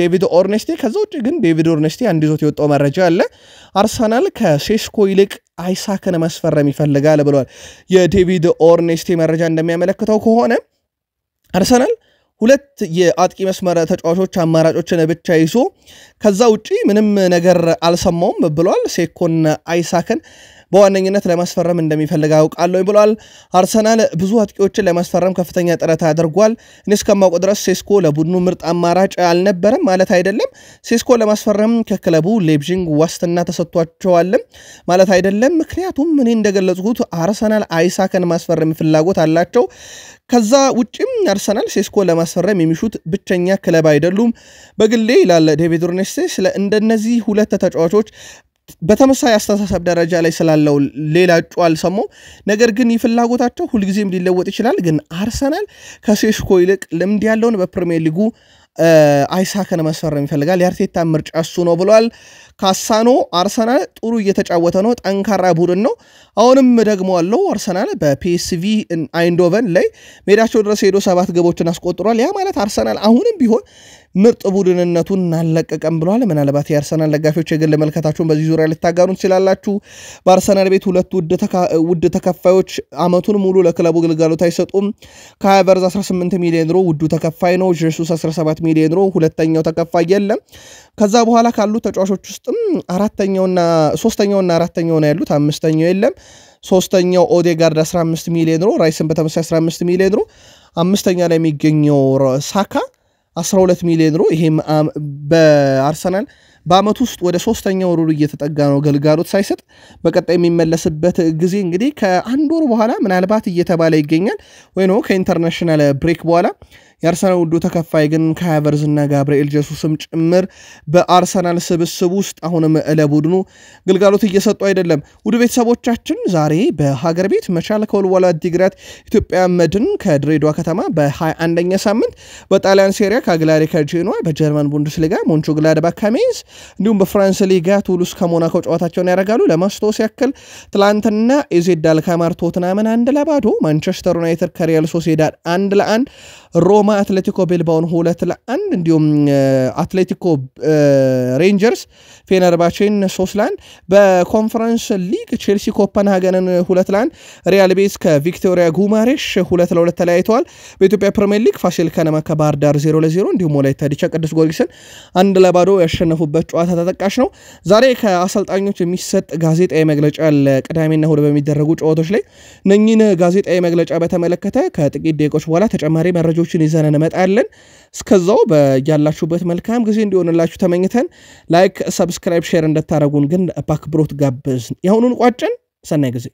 ዴቪድ ኦርኔስቴ ከዛ ውጭ ግን ዴቪድ ኦርኔስቴ አንድ ይዞት የወጣው መረጃ አለ አርሰናል ከሴስኮ ይልቅ አይሳክን መስፈረም ይፈልጋል ብለዋል የዴቪድ ኦርኔስቴ መረጃ እንደሚያመለክተው ከሆነ አርሰናል ሁለት የአጥቂ መስመር ተጫዋቾች አማራጮችን ብቻ ይዞ ከዛ ውጪ ምንም ነገር አልሰማውም ብለዋል ሴኮን አይሳክን በዋነኝነት ለማስፈረም እንደሚፈልግ አውቃለሁ ብሏል። አርሰናል ብዙ አጥቂዎችን ለማስፈረም ከፍተኛ ጥረት አድርጓል። እኔ እስከማውቀው ድረስ ሴስኮ ለቡድኑ ምርጥ አማራጭ አልነበረም ማለት አይደለም። ሴስኮ ለማስፈረም ከክለቡ ሌፕዚግ ዋስትና ተሰጥቷቸዋል ማለት አይደለም። ምክንያቱም እኔ እንደገለጽኩት አርሰናል አይሳክን ማስፈረም ፍላጎት አላቸው። ከዛ ውጪም አርሰናል ሴስኮ ለማስፈረም የሚሹት ብቸኛ ክለብ አይደሉም። በግሌ ይላል ዴቪድ ኦርኔስቴ ስለ እንደነዚህ ሁለት ተጫዋቾች በተመሳሳይ አስተሳሰብ ደረጃ ላይ ስላለው ሌላ እጩ አልሰማው። ነገር ግን ፍላጎታቸው ሁልጊዜም ሊለወጥ ይችላል። ግን አርሰናል ከሴስኮ ይልቅ ልምድ ያለውን በፕሪሚየር ሊጉ አይሳክን ማስፈረም ይፈልጋል። የአርቴታ ምርጫ እሱ ነው ብሏል። ካሳኖ አርሰናል ጥሩ እየተጫወተ ነው፣ ጠንካራ ቡድን ነው። አሁንም ደግሞ አለው አርሰናል በፒኤስቪ አይንዶቨን ላይ ሜዳቸው ድረስ ሄዶ 7 ግቦችን አስቆጥሯል። ያ ማለት አርሰናል አሁንም ቢሆን ምርጥ ቡድንነቱን አልለቀቀም ብሏል። ምናልባት የአርሰናል ደጋፊዎች የግል መልከታችሁን በዚህ ዙሪያ ልታጋሩ ትችላላችሁ። በአርሰናል ቤት ሁለት ውድ ተከፋዮች አመቱን ሙሉ ለክለቡ ግልጋሎት አይሰጡም። ከሃቨርዝ 18 ሚሊዮን ዩሮ ውዱ ተከፋይ ነው። ጄሱስ 17 ሚሊዮን ዩሮ ሁለተኛው ተከፋይ የለም። ከዛ በኋላ ካሉ ተጫዋቾች ውስጥም ሶስተኛውና አራተኛው ነው ያሉት፣ አምስተኛው የለም። ሶስተኛው ኦዴጋርድ 15 ሚሊዮን ዩሮ፣ ራይስን በተመሳሳይ 15 ሚሊዮን ዩሮ፣ አምስተኛ ላይ የሚገኘው ሳካ 12 ሚሊዮን ዩሮ። ይሄም በአርሰናል በአመቱ ውስጥ ወደ ሶስተኛው ሩር እየተጠጋ ነው ግልጋሎት ሳይሰጥ። በቀጣይ የሚመለስበት ጊዜ እንግዲህ ከአንድ ወር በኋላ ምናልባት እየተባለ ይገኛል ወይ ነው ከኢንተርናሽናል ብሬክ በኋላ። የአርሰናል ውዱ ተከፋይ ግን ከሃቨርዝ እና ጋብርኤል ጄሱስም ጭምር በአርሰናል ስብስብ ውስጥ አሁንም ለቡድኑ ግልጋሎት እየሰጡ አይደለም። ውድ ቤተሰቦቻችን ዛሬ በሀገር ቤት መቻል ከወልዋሎ ዓዲግራት ኢትዮጵያ መድን ከድሬዳዋ ከተማ በ21ኛ ሳምንት፣ በጣሊያን ሴሪያ ካግላሪ ከጄኖዋ፣ በጀርመን ቡንደስሊጋ ሞንቾግላድባክ ከሜንስ እንዲሁም በፍራንስ ሊጋ ቱሉስ ከሞናኮ ጨዋታቸውን ያደርጋሉ። ለማስታወስ ያክል ትላንትና ኤዜድ አልካማር ቶትናምን 1-0፣ ማንቸስተር ዩናይትድ ከሪያል ሶሴዳድ 1-1፣ ሮማ አትሌቲኮ ቤልባውን 2-1፣ እንዲሁም አትሌቲኮ ሬንጀርስ ፌነርባቼን 3-1፣ በኮንፈረንስ ሊግ ቼልሲ ኮፐንሃገንን 2-1፣ ሪያል ቤስ ከቪክቶሪያ ጉማሬሽ 2-2 ተለያይተዋል። በኢትዮጵያ ፕሪሚየር ሊግ ፋሲል ከነማ ከባህር ዳር 0-0፣ እንዲሁም ወላይታ ዲቻ ቅዱስ ጊዮርጊስን 1-0 ያሸነፉበት ጨዋታ ተጠቃሽ ነው። ዛሬ ከአሰልጣኞች የሚሰጥ ጋዜጣዊ መግለጫ ለቅዳሜና እሁድ በሚደረጉ ጨዋታዎች ላይ እነኚህን ጋዜጣዊ መግለጫ በተመለከተ ከጥቂት ደቂቆች በኋላ ተጨማሪ መረጃዎችን ይዘን እንመጣለን። እስከዛው በያላችሁበት መልካም ጊዜ እንዲሆንላችሁ ተመኝተን ላይክ፣ ሰብስክራይብ፣ ሼር እንድታደርጉን ግን በአክብሮት ጋበዝን። የአሁኑን ቋጨን። ሰናይ ጊዜ